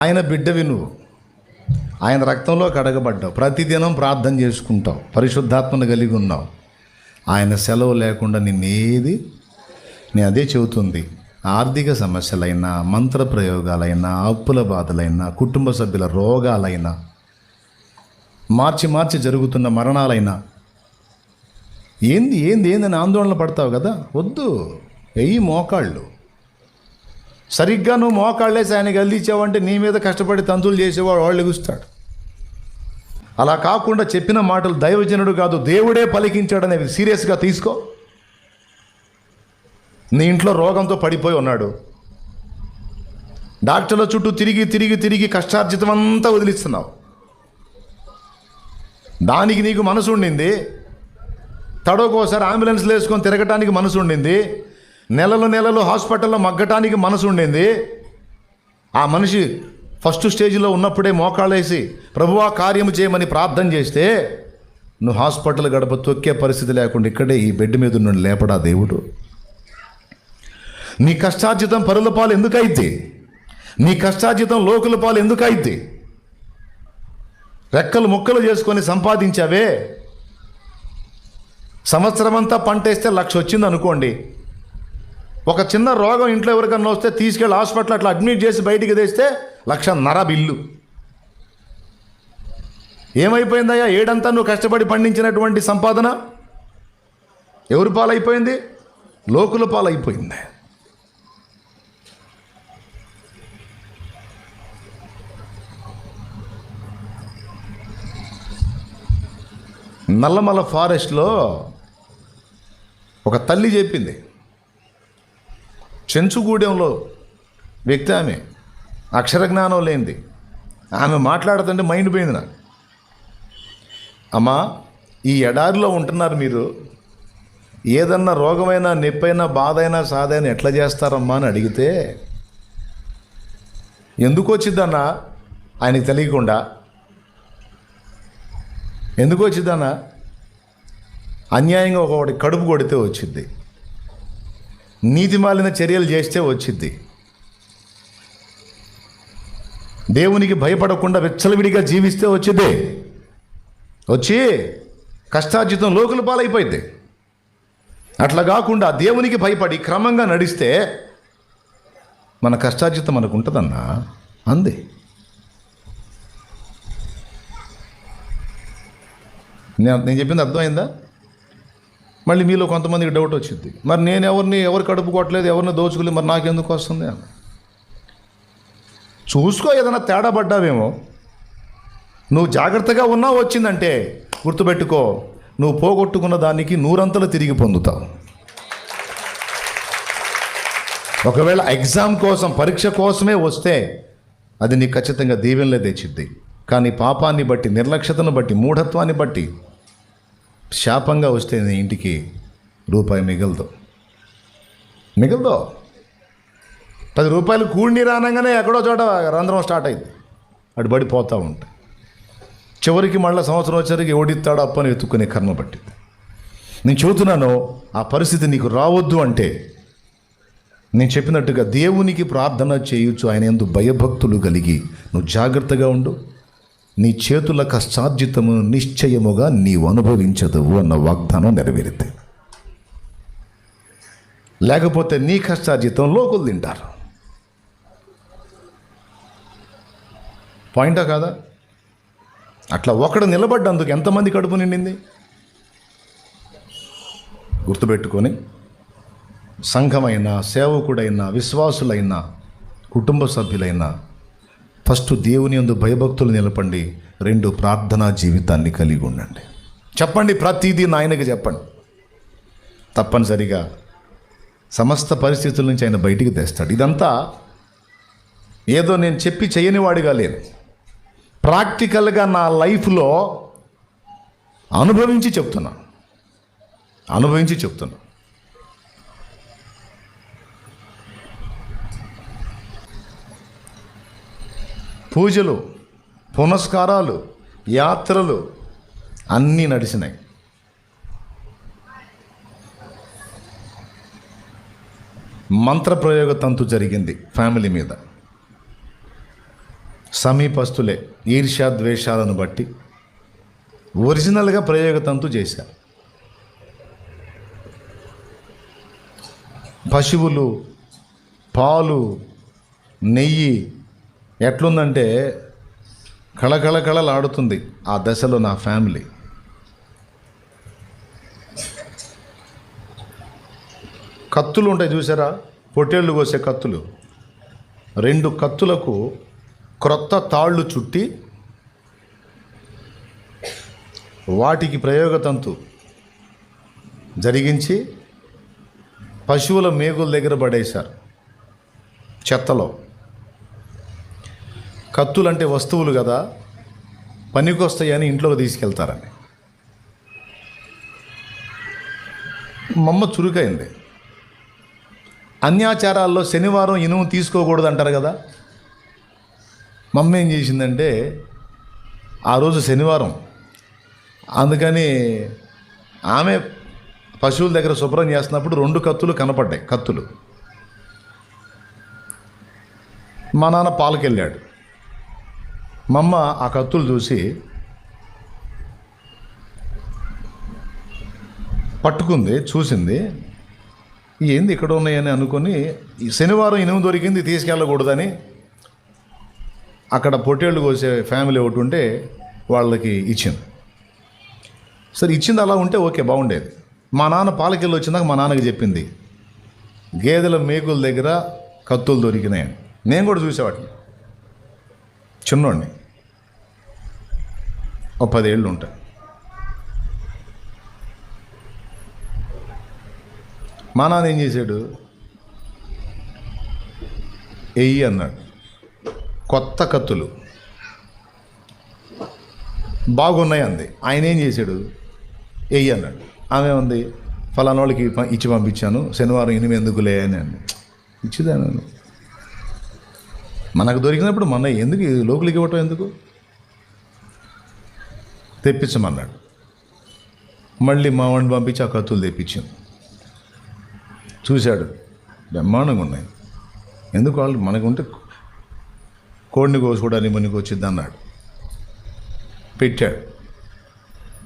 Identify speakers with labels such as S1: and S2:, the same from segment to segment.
S1: ఆయన బిడ్డవి నువ్వు, ఆయన రక్తంలో కడగబడ్డావు, ప్రతిదినం ప్రార్థన చేసుకుంటావు, పరిశుద్ధాత్మను కలిగి ఉన్నావు. ఆయన సెలవు లేకుండా నిన్నేది, నేను అదే చెబుతుంది, ఆర్థిక సమస్యలైనా, మంత్ర ప్రయోగాలైనా, అప్పుల బాధలైనా, కుటుంబ సభ్యుల రోగాలైనా, మార్చి మార్చి జరుగుతున్న మరణాలైనా, ఏంది ఏంది ఏందని ఆందోళన పడతావు కదా, వద్దు. వెయ్యి మోకాళ్ళు సరిగ్గా నువ్వు మోకాళ్ళేసి ఆయనకి అందించావంటే నీ మీద కష్టపడి తంతులు చేసేవాడు వాళ్ళు ఎగుస్తాడు. అలా కాకుండా చెప్పిన మాటలు దైవజనుడు కాదు దేవుడే పలికించాడనేది సీరియస్గా తీసుకో. నీ ఇంట్లో రోగంతో పడిపోయి ఉన్నాడు, డాక్టర్ల చుట్టూ తిరిగి తిరిగి తిరిగి కష్టార్జితం అంతా వదిలిస్తున్నావు. దానికి నీకు మనసు ఉండింది, తడోకోసారి అంబులెన్స్లో వేసుకొని తిరగటానికి మనసు ఉండింది, నెలలు నెలలు హాస్పిటల్లో మగ్గటానికి మనసు ఉండింది. ఆ మనిషి ఫస్ట్ స్టేజ్లో ఉన్నప్పుడే మోకాళ్ళేసి ప్రభువా కార్యము చేయమని ప్రార్థన చేస్తే నువ్వు హాస్పిటల్ గడప తొక్కే పరిస్థితి లేకుండా ఇక్కడే ఈ బెడ్ మీద నుండి లేపడా దేవుడు? నీ కష్టార్జితం పరుల పాలు ఎందుకైతే? నీ కష్టార్జితం లోకుల పాలు ఎందుకైతే? రెక్కలు ముక్కలు చేసుకొని సంపాదించావే, సంవత్సరం అంతా పంటేస్తే 1,00,000 వచ్చింది అనుకోండి. ఒక చిన్న రోగం ఇంట్లో ఎవరికన్నా వస్తే తీసుకెళ్ళి హాస్పిటల్ అట్లా అడ్మిట్ చేసి బయటికి తెస్తే 1,50,000 బిల్లు. ఏమైపోయిందయ్యా ఏడంతా నువ్వు కష్టపడి పండించినటువంటి సంపాదన? ఎవరి పాలైపోయింది? లోకుల పాలైపోయింది. నల్లమల ఫారెస్ట్లో ఒక తల్లి చెప్పింది, చెంచుగూడెంలో వ్యక్తి ఆమె, అక్షర జ్ఞానం లేనిది. ఆమె మాట్లాడుతుంటే మైండ్ పోయింది నాకు. అమ్మా, ఈ ఎడారిలో ఉంటున్నారు మీరు, ఏదన్నా రోగమైనా నొప్పైనా బాధైనా సాధైనా ఎట్లా చేస్తారమ్మా అని అడిగితే, ఎందుకు వచ్చిద్దన్నా ఆయనకి తెలియకుండా, ఎందుకు వచ్చిద్దన్నా అన్యాయంగా ఒకటి కడుపు కొడితే వచ్చిద్ది, నీతిమాలిన చర్యలు చేస్తే వచ్చిద్ది, దేవునికి భయపడకుండా విచ్చలవిడిగా జీవిస్తే వచ్చిద్ది, వచ్చి కష్టార్జితం లోకుల పాలైపోయింది. అట్లా కాకుండా దేవునికి భయపడి క్రమంగా నడిస్తే మన కష్టార్జితం మనకు ఉంటుందన్నా అంది. నేను చెప్పింది అర్థమైందా? మళ్ళీ మీలో కొంతమందికి డౌట్ వచ్చింది, మరి నేను ఎవరు కడుపు కొట్టలేదు, ఎవరిని దోచుకోలేదు, మరి నాకెందుకు వస్తుంది అని. చూసుకో, ఏదైనా తేడా పడ్డావేమో. నువ్వు జాగ్రత్తగా ఉన్నావు వచ్చిందంటే గుర్తుపెట్టుకో, నువ్వు పోగొట్టుకున్న దానికి 100 తిరిగి పొందుతావు. ఒకవేళ ఎగ్జామ్ కోసం, పరీక్ష కోసమే వస్తే అది నీకు ఖచ్చితంగా దీవెనలే తెచ్చిద్ది. కానీ పాపాన్ని బట్టి, నిర్లక్ష్యతను బట్టి, మూఢత్వాన్ని బట్టి శాపంగా వస్తే నీ ఇంటికి రూపాయి మిగలదు. 10 రూపాయలు కూడిని రానంగానే ఎక్కడో చోట రంధ్రం స్టార్ట్ అయింది, అటు పడిపోతూ ఉంటాయి. చివరికి మళ్ళీ సంవత్సరం వచ్చరికి ఓడిస్తాడో అప్పని వెతుక్కునే కర్మ పట్టింది. నేను చెబుతున్నాను, ఆ పరిస్థితి నీకు రావద్దు అంటే నేను చెప్పినట్టుగా దేవునికి ప్రార్థన చేయొచ్చు. ఆయన యందు భయభక్తులు కలిగి నువ్వు జాగ్రత్తగా ఉండు. నీ చేతుల కష్టార్జితము నిశ్చయముగా నీవు అనుభవించదువు అన్న వాగ్దానం నెరవేరితే. లేకపోతే నీ కష్టార్జితం లోకులు తింటారు. పాయింటా కాదా? అట్లా ఒకడు నిలబడ్డందుకు ఎంతమంది కడుపు నిండింది? గుర్తుపెట్టుకొని సంఘమైనా, సేవకుడైనా, విశ్వాసులైనా, కుటుంబ సభ్యులైనా ఫస్ట్ దేవుని యందు భయభక్తులు నిలపండి. 2 ప్రార్థనా జీవితాన్ని కలిగి ఉండండి. చెప్పండి, ప్రతిదీ నాయనకి చెప్పండి. తప్పనిసరిగా సమస్త పరిస్థితుల నుంచి ఆయన బయటికి తెస్తాడు. ఇదంతా ఏదో నేను చెప్పి చేయనివాడిగా లేదు, ప్రాక్టికల్గా నా లైఫ్లో అనుభవించి చెప్తున్నా. పూజలు, పునస్కారాలు, యాత్రలు అన్నీ నడిచినాయి. మంత్రప్రయోగ తంతు జరిగింది ఫ్యామిలీ మీద. సమీపస్తులే ఈర్ష్యా ద్వేషాలను బట్టి ఒరిజినల్గా ప్రయోగతంతు చేశారు. పశువులు, పాలు, నెయ్యి ఎట్లుందంటే కళకళకళలాడుతుంది ఆ దశలో నా ఫ్యామిలీ. కత్తులు ఉంటాయి చూసారా, పొట్టేళ్ళు కోసే కత్తులు. 2 కత్తులకు క్రొత్త తాళ్ళు చుట్టి వాటికి ప్రయోగతంతు జరిగించి పశువుల మేగుల దగ్గర పడేశారు చెత్తలో. కత్తులంటే వస్తువులు కదా, పనికొస్తాయని ఇంట్లోకి తీసుకెళ్తారని. మమ్మ చురుకైంది. అన్యాచారాల్లో శనివారం ఇనుము తీసుకోకూడదు అంటారు కదా. మమ్మ ఏం చేసిందంటే ఆ రోజు శనివారం, అందుకని ఆమె పశువుల దగ్గర శుభ్రం చేస్తున్నప్పుడు 2 కత్తులు కనపడ్డాయి. కత్తులు. మా నాన్న పాలకెళ్ళాడు. మమ్మ ఆ కత్తులు చూసి పట్టుకుంది, చూసింది, ఏంది ఇక్కడ ఉన్నాయని అనుకొని శనివారం ఇనుము దొరికింది తీసుకెళ్ళకూడదని అక్కడ పొట్టేళ్ళు కోసే ఫ్యామిలీ ఒకటి ఉంటే వాళ్ళకి ఇచ్చింది. సరే ఇచ్చింది, అలా ఉంటే ఓకే, బాగుండేది. మా నాన్న పాలకెళ్ళి వచ్చినాక మా నాన్నకి చెప్పింది, గేదెల మేకుల దగ్గర కత్తులు దొరికినాయని. నేను కూడా చూసేవాటిని, చిన్నోడిని, 10 ఏళ్ళు ఉంటాయి. మా నాన్న ఏం చేశాడు, ఎయ్యి అన్నాడు. కొత్త కత్తులు బాగున్నాయి అంది. ఆయన ఏం చేశాడు, ఎయ్యి అన్నాడు. ఆమె ఉంది, ఫలానా వాళ్ళకి ఇచ్చి పంపించాను, శనివారం ఇనిమి ఎందుకులే అని అంది. ఇచ్చిదాను, మనకు దొరికినప్పుడు మన ఎందుకు లోకులకి ఇవ్వటం, ఎందుకు తెప్పించమన్నాడు. మళ్ళీ మా వాడిని పంపించి ఆ కత్తులు తెప్పించాను. చూశాడు, బ్రహ్మాండంగా ఉన్నాయి, ఎందుకు వాళ్ళు మనకు ఉంటే కోడిని కోసుకోవడానికి మనకి వచ్చింది అన్నాడు. పెట్టాడు.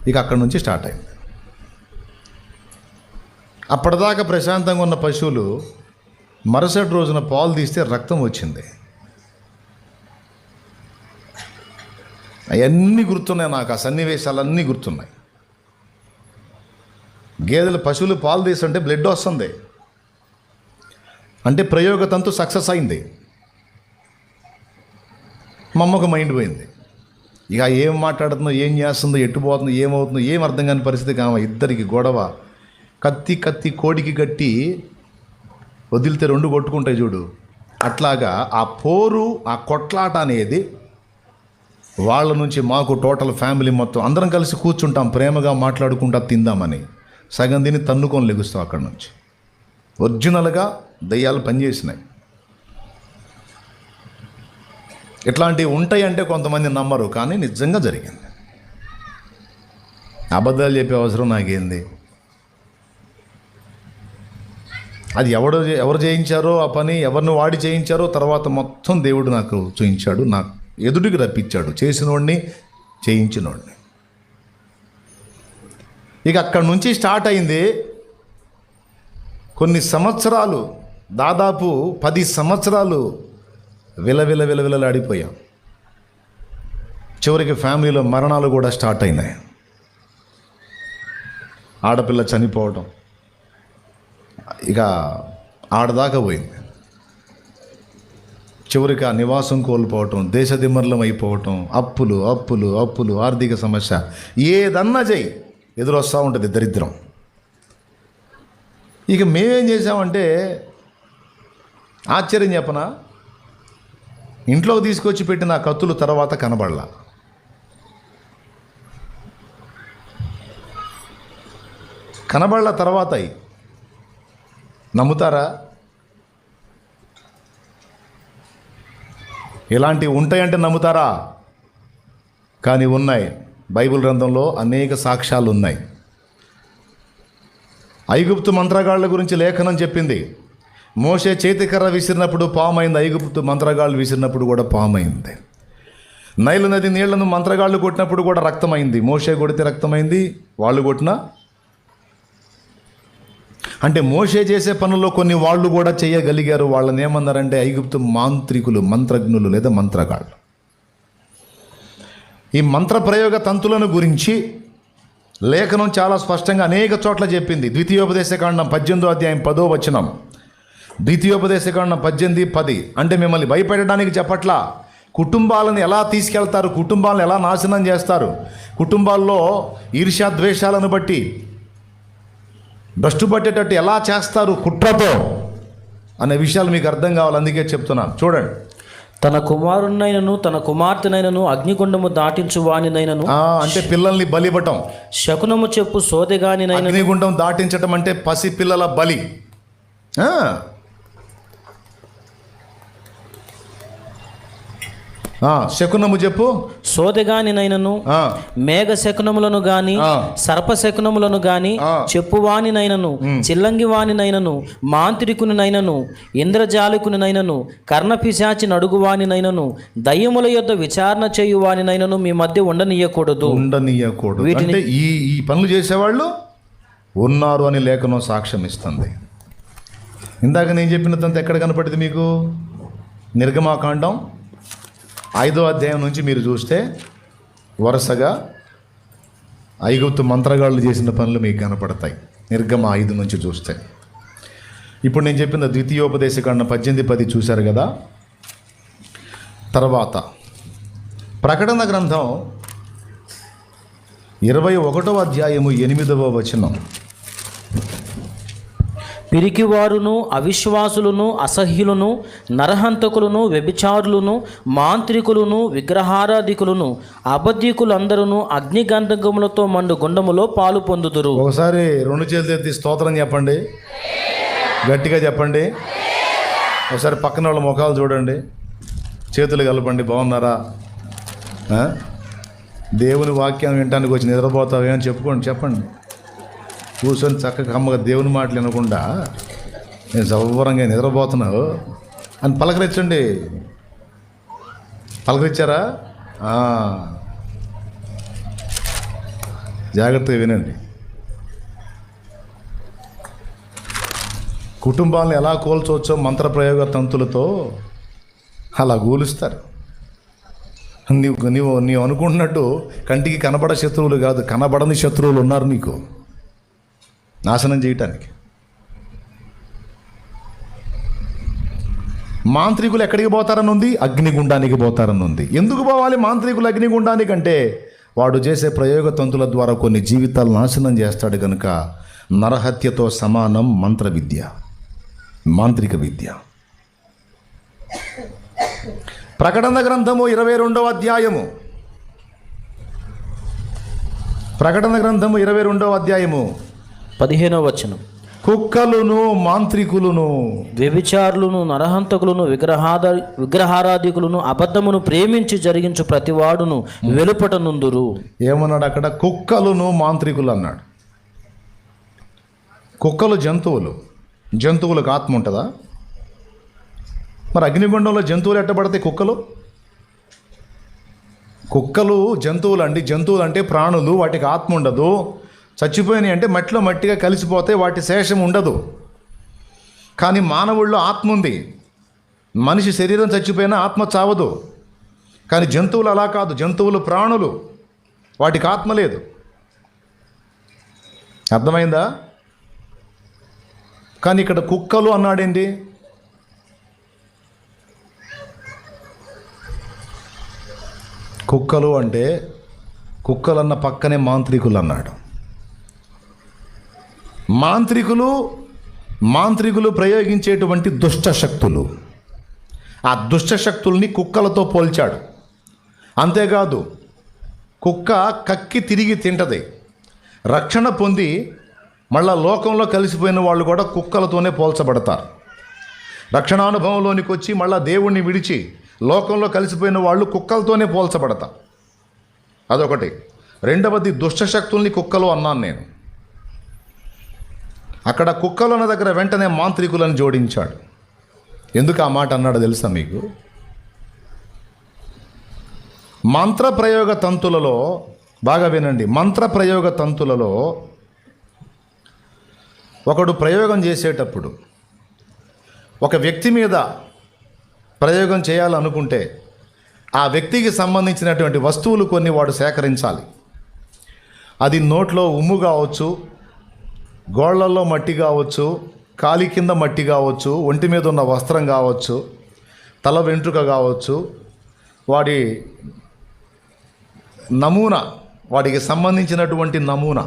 S1: ఇక అక్కడి నుంచి స్టార్ట్ అయింది. అప్పటిదాకా ప్రశాంతంగా ఉన్న పశువులు మరుసటి రోజున పాలు తీస్తే రక్తం వచ్చింది. అవన్నీ గుర్తున్నాయి నాకు, ఆ సన్నివేశాలన్నీ గుర్తున్నాయి. గేదెలు, పశువులు పాలు తీస్తుంటే బ్లడ్ వస్తుంది అంటే ప్రయోగతంతు సక్సెస్ అయింది. మా అమ్మకు మైండ్ పోయింది. ఇక ఏం మాట్లాడుతుందో, ఏం చేస్తుందో, ఎట్టుపోతుందో, ఏమవుతుందో ఏం అర్థం కాని పరిస్థితి. కావ ఇద్దరికి గొడవ. కత్తి కోడికి కట్టి వదిలితే 2 కొట్టుకుంటాయి చూడు, అట్లాగా ఆ పోరు, ఆ కొట్లాట అనేది వాళ్ళ నుంచి మాకు టోటల్ ఫ్యామిలీ మొత్తం అందరం కలిసి కూర్చుంటాం, ప్రేమగా మాట్లాడుకుంటా తిందామని. సగం తిని తన్నుకొని లెగుస్తాం అక్కడి నుంచి. ఒరిజినల్గా దయ్యాలు పనిచేసినాయి. ఇట్లాంటివి ఉంటాయంటే కొంతమంది నమ్మరు, కానీ నిజంగా జరిగింది. అబద్ధాలు చెప్పే అవసరం నాకేంది. అది ఎవరు చేయించారో ఆ పని, ఎవరిని వాడి చేయించారో తర్వాత మొత్తం దేవుడు నాకు చూయించాడు, నాకు ఎదుటికి రప్పించాడు, చేసినోడిని చేయించినోడిని. ఇక అక్కడి నుంచి స్టార్ట్ అయింది. కొన్ని సంవత్సరాలు, దాదాపు 10 సంవత్సరాలు విలవిలలాడిపోయాం. చివరికి ఫ్యామిలీలో మరణాలు కూడా స్టార్ట్ అయినాయి. ఆడపిల్ల చనిపోవటం, ఇక ఆడదాకా పోయింది. చివరికి ఆ నివాసం కోల్పోవటం, దేశదిమ్మర్లం అయిపోవటం, అప్పులు అప్పులు అప్పులు, ఆర్థిక సమస్య, ఏదన్నా చెయ్యి ఎదురొస్తూ ఉంటుంది దరిద్రం. ఇక మేమేం చేసామంటే, ఆశ్చర్యం చెప్పనా, ఇంట్లోకి తీసుకొచ్చి పెట్టిన ఆ కత్తులు తర్వాత కనబడలా. తర్వాత నమ్ముతారా? ఇలాంటివి ఉంటాయంటే నమ్ముతారా? కానీ ఉన్నాయి. బైబిల్ గ్రంథంలో అనేక సాక్ష్యాలు ఉన్నాయి. ఐగుప్తు మంత్రగాళ్ళ గురించి లేఖనం చెప్పింది. మోషే చేతికర్ర విసిరినప్పుడు పామైంది, ఐగుప్తు మంత్రగాళ్ళు విసిరినప్పుడు కూడా పామైంది. నైలు నది నీళ్లను మంత్రగాళ్ళు కొట్టినప్పుడు కూడా రక్తమైంది. మోషే కొడితే రక్తమైంది, వాళ్ళు కొట్టినా. అంటే మోషే చేసే పనుల్లో కొన్ని వాళ్ళు కూడా చేయగలిగారు. వాళ్ళని ఏమన్నారంటే ఐగుప్తు మాంత్రికులు, మంత్రజ్ఞులు లేదా మంత్రగాళ్ళు. ఈ మంత్ర ప్రయోగ తంతులను గురించి లేఖనం చాలా స్పష్టంగా అనేక చోట్ల చెప్పింది. ద్వితీయోపదేశకాండం 18వ అధ్యాయం 10వ వచనం. ద్వితీయోపదేశకాండం 18:10. అంటే మిమ్మల్ని భయపెట్టడానికి చెప్పట్లా, కుటుంబాలను ఎలా తీసుకెళ్తారు, కుటుంబాలను ఎలా నాశనం చేస్తారు, కుటుంబాల్లో ఈర్ష్యాద్వేషాలను బట్టి భ్రష్టు పట్టేటట్టు ఎలా చేస్తారు కుట్రతో అనే విషయాలు మీకు అర్థం కావాలి. అందుకే చెప్తున్నాను. చూడండి,
S2: తన కుమారునైనను తన కుమార్తెనైనను అగ్నిగుండము దాటించు వానినైనను.
S1: అంటే పిల్లల్ని బలివ్వటం.
S2: శకునము చెప్పు సోదెగానినైనను.
S1: అగ్నిగుండం దాటించటం అంటే పసి పిల్లల బలి. శకునము చెప్పు
S2: సోదెగానినైనను, మేఘ శకునములను గాని సర్ప శకునములను గాని చెప్పువానినైనను, చిల్లంగి వానినైనను, మాంత్రికునినైనను, ఇంద్రజాలికునినైనను, కర్ణపిశాచి నడుగువానినైనను, దయ్యముల యొద్ద విచారణ చేయువానినైనను మీ మధ్య ఉండనీయకూడదు.
S1: వీటిని ఈ పనులు చేసేవాళ్ళు ఉన్నారు అని లేఖనం సాక్ష్యం ఇస్తుంది. ఇందాక నేను చెప్పినంత ఎక్కడ కనపడింది మీకు? నిర్గమాకాండం 5వ అధ్యాయం నుంచి మీరు చూస్తే వరుసగా ఐగుప్తు మంత్రగాళ్ళు చేసిన పనులు మీకు కనపడతాయి. నిర్గమ 5 నుంచి చూస్తే. ఇప్పుడు నేను చెప్పిన ద్వితీయోపదేశకాండం 18:10 చూశారు కదా. తర్వాత ప్రకటన గ్రంథం 21వ అధ్యాయము 8వ వచనం.
S2: పిరికివారును, అవిశ్వాసులను, అసహ్యులను, నరహంతకులను, వ్యభిచారులను, మాంత్రికులను, విగ్రహారాధికులను, అబద్ధికులందరూ అగ్నిగంధకములతో మండు గుండములో పాలు పొందుదురు.
S1: ఒకసారి 2 చేతులు ఎత్తి స్తోత్రం చెప్పండి, గట్టిగా చెప్పండి. ఒకసారి పక్కన వాళ్ళ ముఖాలు చూడండి, చేతులు కలపండి. బాగున్నారా? దేవుని వాక్యం వినటానికి వచ్చి నిద్రపోతావే అని చెప్పండి. కూర్చొని చక్కగా అమ్మగా దేవుని మాటలు వినకుండా నేను సౌవరంగా నిద్రపోతున్నావు అని పలకరించండి. పలకరించారా? జాగ్రత్తగా వినండి. కుటుంబాలను ఎలా కూల్చవచ్చో మంత్రప్రయోగ తంతులతో అలా కూలుస్తారు. నీవు అనుకుంటున్నట్టు కంటికి కనబడ శత్రువులు కాదు, కనబడని శత్రువులు ఉన్నారు నీకు నాశనం చేయటానికి. మాంత్రికులు ఎక్కడికి పోతారని ఉంది? అగ్నిగుండానికి పోతారని ఉంది. ఎందుకు పోవాలి మాంత్రికులు అగ్నిగుండానికి? అంటే వాడు చేసే ప్రయోగ తంతుల ద్వారా కొన్ని జీవితాలు నాశనం చేస్తాడు కనుక. నరహత్యతో సమానం మంత్ర విద్య, మాంత్రిక విద్య. ప్రకటన గ్రంథము 22వ అధ్యాయము. ప్రకటన గ్రంథము 22వ అధ్యాయము
S2: 15వ వచనం.
S1: కుక్కలును, మాంత్రికులను,
S2: వ్యభిచారులను, నరహంతకులను, విగ్రహారాధికులను, అబద్ధమును ప్రేమించి జరిగించు ప్రతివాడును వెలుపట నుందురు.
S1: ఏమన్నాడు అక్కడ? కుక్కలును, మాంత్రికులు అన్నాడు. కుక్కలు జంతువులకు ఆత్మ ఉంటుందా? మరి అగ్నిగుండంలో జంతువులు ఎట్టబడతాయి? కుక్కలు జంతువులు అంటే ప్రాణులు, వాటికి ఆత్మ ఉండదు. చచ్చిపోయినాయి అంటే మట్టిలో మట్టిగా కలిసిపోతే వాటి శేషం ఉండదు. కానీ మానవుల్లో ఆత్మ ఉంది. మనిషి శరీరం చచ్చిపోయినా ఆత్మ చావదు. కానీ జంతువులు అలా కాదు. జంతువులు ప్రాణులు, వాటికి ఆత్మ లేదు. అర్థమైందా? కానీ ఇక్కడ కుక్కలు అన్నాడేంటి? కుక్కలు అంటే కుక్కలన్న పక్కనే మాంత్రికులు అన్నాడు. మాంత్రికులు ప్రయోగించేటువంటి దుష్ట శక్తులు, ఆ దుష్ట శక్తుల్ని కుక్కలతో పోల్చాడు. అంతేకాదు, కుక్క కక్కి తిరిగి తింటది. రక్షణ పొంది మళ్ళా లోకంలో కలిసిపోయిన వాళ్ళు కూడా కుక్కలతోనే పోల్చబడతారు. రక్షణానుభవంలోనికి వచ్చి మళ్ళా దేవుణ్ణి విడిచి లోకంలో కలిసిపోయిన వాళ్ళు కుక్కలతోనే పోల్చబడతారు. అదొకటి. రెండవది, దుష్ట శక్తుల్ని కుక్కలు అన్నాను నేను. అక్కడ కుక్కలు అన్న దగ్గర వెంటనే మాంత్రికులను జోడించాడు. ఎందుకు ఆ మాట అన్నాడో తెలుసా మీకు? మంత్రప్రయోగ తంతులలో బాగా వినండి, మంత్రప్రయోగ తంతులలో ఒకడు ప్రయోగం చేసేటప్పుడు ఒక వ్యక్తి మీద ప్రయోగం చేయాలనుకుంటే ఆ వ్యక్తికి సంబంధించినటువంటి వస్తువులు కొన్ని వాడు సేకరించాలి. అది నోట్లో ఉమ్ము కావచ్చు, గోళ్లలో మట్టి కావచ్చు, కాలి కింద మట్టి కావచ్చు, ఒంటి మీద ఉన్న వస్త్రం కావచ్చు, తల వెంట్రుక కావచ్చు, వాడి నమూనా, వాడికి సంబంధించినటువంటి నమూనా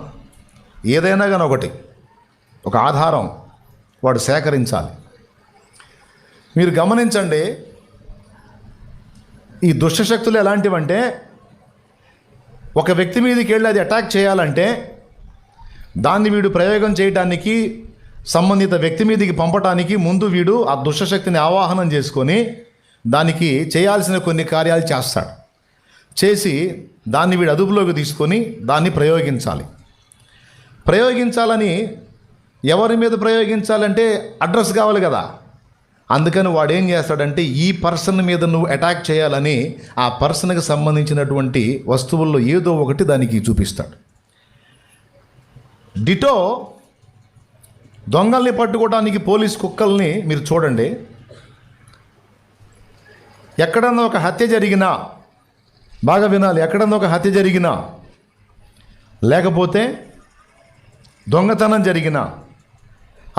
S1: ఏదైనా కానీ ఒకటి, ఒక ఆధారం వాడు సేకరించాలి. మీరు గమనించండి, ఈ దుష్టశక్తులు ఎలాంటివంటే ఒక వ్యక్తి మీదకి వెళ్ళి అది అటాక్ చేయాలంటే దాన్ని వీడు ప్రయోగం చేయడానికి, సంబంధిత వ్యక్తి మీదకి పంపటానికి ముందు వీడు ఆ దుష్టశక్తిని ఆవాహనం చేసుకొని దానికి చేయాల్సిన కొన్ని కార్యాలు చేస్తాడు. చేసి దాన్ని వీడు అదుపులోకి తీసుకొని దాన్ని ప్రయోగించాలి. ప్రయోగించాలని ఎవరి మీద ప్రయోగించాలంటే అడ్రస్ కావాలి కదా. అందుకని వాడు ఏం చేస్తాడంటే ఈ పర్సన్ మీద నువ్వు అటాక్ చేయాలని ఆ పర్సన్కి సంబంధించినటువంటి వస్తువుల్లో ఏదో ఒకటి దానికి చూపిస్తాడు. డిటో దొంగల్ని పట్టుకోవడానికి పోలీస్ కుక్కల్ని మీరు చూడండి. ఎక్కడన్నా ఒక హత్య జరిగినా, బాగా వినాలి, ఎక్కడన్నా ఒక హత్య జరిగినా లేకపోతే దొంగతనం జరిగినా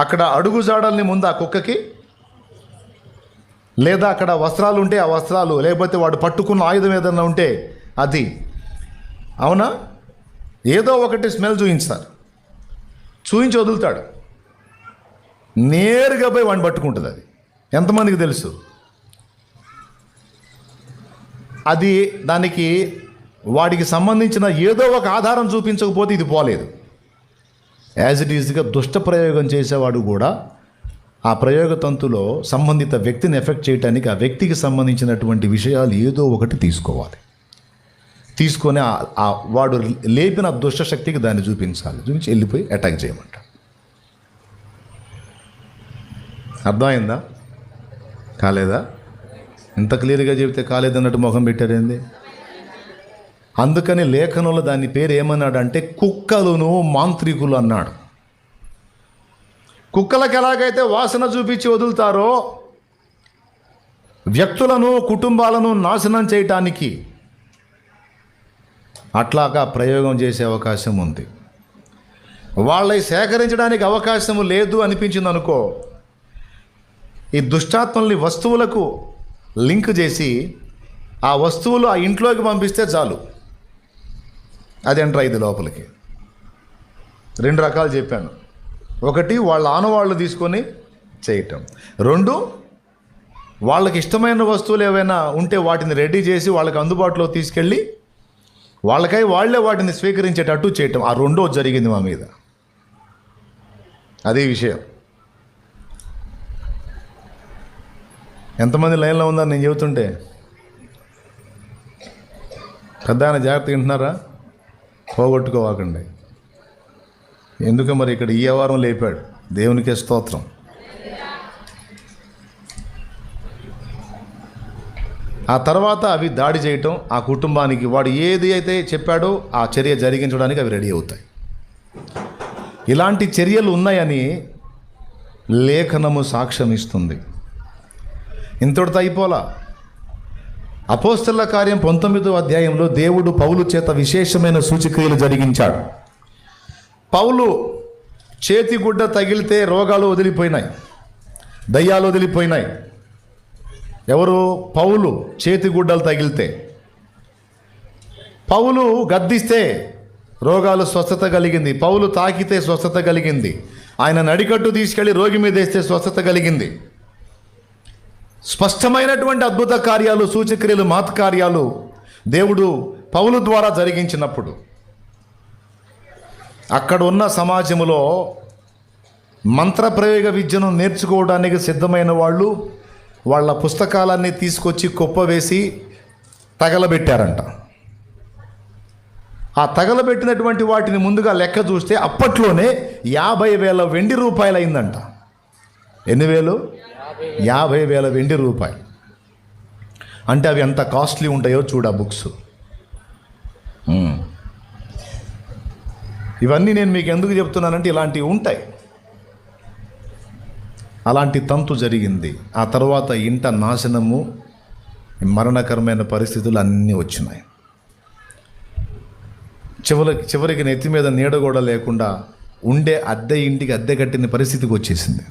S1: అక్కడ అడుగుజాడల్ని ముందు ఆ కుక్కకి, లేదా అక్కడ వస్త్రాలు ఉంటే ఆ వస్త్రాలు, లేకపోతే వాడు పట్టుకున్న ఆయుధం ఏదన్నా ఉంటే అది, అవునా, ఏదో ఒకటి స్మెల్ చూపించారు, చూపించి వదులుతాడు. నేరుగా పోయి వాడిని పట్టుకుంటుంది. అది ఎంతమందికి తెలుసు? అది దానికి వాడికి సంబంధించిన ఏదో ఒక ఆధారం చూపించకపోతే ఇది పోలేదు. యాజ్ ఇట్ ఈజ్గా దుష్ట ప్రయోగం చేసేవాడు కూడా ఆ ప్రయోగ తంతులో సంబంధిత వ్యక్తిని ఎఫెక్ట్ చేయడానికి ఆ వ్యక్తికి సంబంధించినటువంటి విషయాలు ఏదో ఒకటి తీసుకోవాలి. తీసుకొని వాడు లేపిన దుష్ట శక్తికి దాన్ని చూపించాలి. చూపించి వెళ్ళిపోయి అటాక్ చేయమంట. అర్థమైందా? కాలేదా? ఇంత క్లియర్గా చెబితే కాలేదన్నట్టు ముఖం పెట్టారేంది? అందుకని లేఖనంలో దాని పేరు ఏమన్నాడు అంటే కుక్కలును మాంత్రికులు అన్నాడు. కుక్కలకు ఎలాగైతే వాసన చూపించి వదులుతారో వ్యక్తులను, కుటుంబాలను నాశనం చేయటానికి, అట్లాగా ప్రయోగం చేసే అవకాశం ఉంది. వాళ్ళని సేకరించడానికి అవకాశం లేదు అనిపించింది అనుకో, ఈ దుష్టాత్మల్ని వస్తువులకు లింక్ చేసి ఆ వస్తువులు ఆ ఇంట్లోకి పంపిస్తే చాలు, అది ఎంటర్ అయింది లోపలికి. 2 రకాలు చెప్పాను. ఒకటి, వాళ్ళ ఆనవాళ్ళు తీసుకొని చేయటం. 2, వాళ్ళకి ఇష్టమైన వస్తువులు ఏవైనా ఉంటే వాటిని రెడీ చేసి వాళ్ళకి అందుబాటులో తీసుకెళ్ళి వాళ్ళకై వాళ్ళే వాటిని స్వీకరించేటట్టు చేయటం. ఆ 2వ జరిగింది మా మీద. అదే విషయం. ఎంతమంది లైన్లో ఉందని నేను చెబుతుంటే పెద్ద ఆయన జాగ్రత్తగా వింటున్నారా? పోగొట్టుకోవాకండి. ఎందుకు మరి ఇక్కడ ఈ వారం లేపాడు. దేవునికే స్తోత్రం. ఆ తర్వాత అవి దాడి చేయటం, ఆ కుటుంబానికి వాడు ఏది అయితే చెప్పాడో ఆ చర్య జరిగించడానికి అవి రెడీ అవుతాయి. ఇలాంటి చర్యలు ఉన్నాయని లేఖనము సాక్ష్యం ఇస్తుంది. ఇంతటితో అయిపోలా. అపోస్తలుల కార్యం 19వ అధ్యాయంలో దేవుడు పౌలు చేత విశేషమైన సూచక్రియలు జరిగించాడు. పౌలు చేతిగుడ్డ తగిలితే రోగాలు వదిలిపోయినాయి, దయ్యాలు వదిలిపోయినాయి. ఎవరు? పౌలు చేతిగుడ్డలు తగిలితే. పౌలు గద్దిస్తే రోగాలు స్వస్థత కలిగింది. పౌలు తాకితే స్వస్థత కలిగింది. ఆయన నడికట్టు తీసుకెళ్ళి రోగి మీద వేస్తే స్వస్థత కలిగింది. స్పష్టమైనటువంటి అద్భుత కార్యాలు, సూచక్రియలు, మహత్కార్యాలు దేవుడు పౌలు ద్వారా జరిగించినప్పుడు అక్కడ ఉన్న సమాజంలో మంత్రప్రయోగ విద్యను నేర్చుకోవడానికి సిద్ధమైన వాళ్ళు వాళ్ళ పుస్తకాలన్నీ తీసుకొచ్చి కుప్పవేసి తగలబెట్టారంట. ఆ తగలబెట్టినటువంటి వాటిని ముందుగా లెక్క చూస్తే అప్పట్లోనే 50,000 వెండి రూపాయలు అయిందంట. ఎన్ని వేలు? 50,000 వెండి రూపాయలు. అంటే అవి ఎంత కాస్ట్లీ ఉంటాయో చూడ బుక్స్. ఇవన్నీ నేను మీకు ఎందుకు చెప్తున్నానంటే ఇలాంటివి ఉంటాయి. అలాంటి తంతు జరిగింది. ఆ తర్వాత ఇంట నాశనము, మరణకరమైన పరిస్థితులు అన్నీ వచ్చినాయి. చివరికి నెత్తి మీద నీడ కూడా లేకుండా ఉండే అద్దె ఇంటికి అద్దె కట్టిన పరిస్థితికి వచ్చేసింది.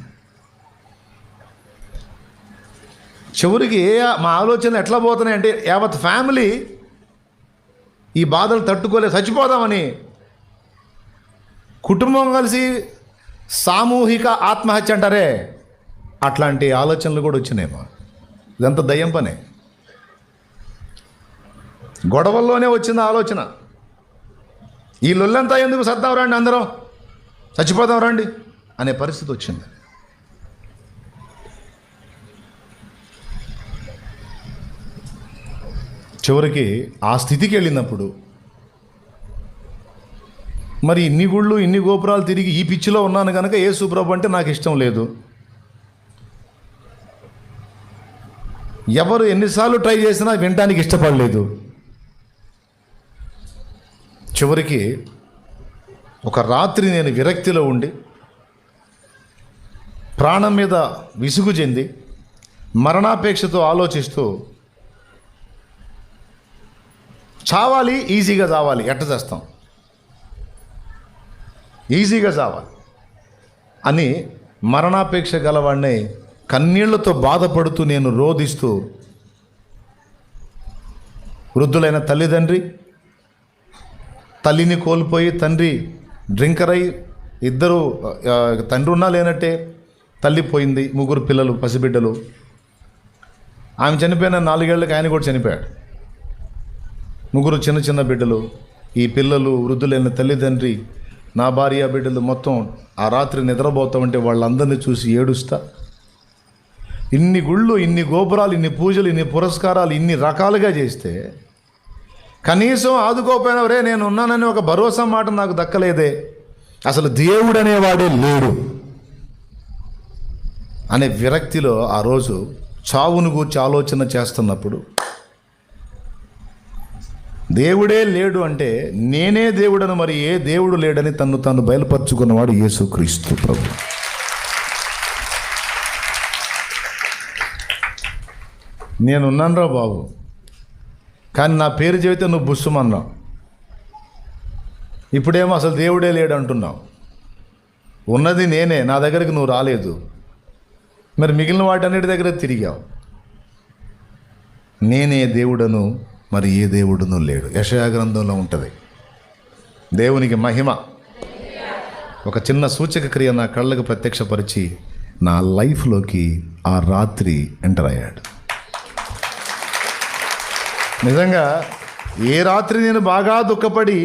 S1: చివరికి మా ఆలోచనలు ఎట్లా పోతున్నాయంటే యావత్ ఫ్యామిలీ ఈ బాధలు తట్టుకోలే చచ్చిపోదామని కుటుంబం కలిసి సామూహిక ఆత్మహత్య అంటారే, అట్లాంటి ఆలోచనలు కూడా వచ్చినాయేమో. ఇదంతా దయ్యం పనే. గొడవల్లోనే వచ్చింది ఆలోచన. ఈ లొల్లంతా ఎందుకు సర్దాం రండి, అందరం చచ్చిపోదాం రండి అనే పరిస్థితి వచ్చింది. చివరికి ఆ స్థితికి వెళ్ళినప్పుడు మరి ఇన్ని గుళ్ళు ఇన్ని గోపురాలు తిరిగి ఈ పిచ్చిలో ఉన్నాను కనుక యేసు ప్రభు అంటే నాకు ఇష్టం లేదు. ఎవరు ఎన్నిసార్లు ట్రై చేసినా వినటానికి ఇష్టపడలేదు. చివరికి ఒక రాత్రి నేను విరక్తిలో ఉండి ప్రాణం మీద విసుగు చెంది మరణాపేక్షతో ఆలోచిస్తూ చావాలి, ఈజీగా చావాలి, ఎట్ట చేస్తాం, ఈజీగా చావాలి అని మరణాపేక్ష గలవాడిని కన్నీళ్లతో బాధపడుతూ నేను రోధిస్తూ వృద్ధులైన తల్లిదండ్రి, తల్లిని కోల్పోయి తండ్రి డ్రింకర్ అయి, ఇద్దరు తండ్రి ఉన్నా లేనట్టే తల్లి పోయింది, 3 పిల్లలు పసిబిడ్డలు. ఆమె చనిపోయిన 4 ఏళ్ళకి ఆయన కూడా చనిపోయాడు. 3 చిన్న చిన్న బిడ్డలు. ఈ పిల్లలు, వృద్ధులైన తల్లిదండ్రి, నా భార్య, బిడ్డలు మొత్తం ఆ రాత్రి నిద్రపోతామంటే వాళ్ళందరినీ చూసి ఏడుస్తా, ఇన్ని గుళ్ళు, ఇన్ని గోపురాలు, ఇన్ని పూజలు, ఇన్ని పురస్కారాలు, ఇన్ని రకాలుగా చేస్తే కనీసం ఆదుకోపోయినా రే నేను ఉన్నానని ఒక భరోసా మాట నాకు దక్కలేదే, అసలు దేవుడు అనేవాడే లేడు అనే విరక్తిలో ఆ రోజు చావును గూర్చి ఆలోచన చేస్తున్నప్పుడు, దేవుడే లేడు అంటే నేనే దేవుడను, మరి ఏ దేవుడు లేడని తను బయలుపరుచుకున్నవాడు యేసుక్రీస్తు ప్రభు. నేనున్నానురా బాబు, కానీ నా పేరు చెబితే నువ్వు బుస్సుమన్నావు. ఇప్పుడేమో అసలు దేవుడే లేడు అంటున్నావు. ఉన్నది నేనే, నా దగ్గరికి నువ్వు రాలేదు, మరి మిగిలిన వాటన్నిటి దగ్గర తిరిగావు. నేనే దేవుడను, మరి ఏ దేవుడును లేడు. యెషయా గ్రంథంలో ఉంటుంది. దేవునికి మహిమ. ఒక చిన్న సూచక క్రియ నా కళ్ళకు ప్రత్యక్షపరిచి నా లైఫ్లోకి ఆ రాత్రి ఎంటర్ అయ్యాడు. నిజంగా ఏ రాత్రి నేను బాగా దుఃఖపడి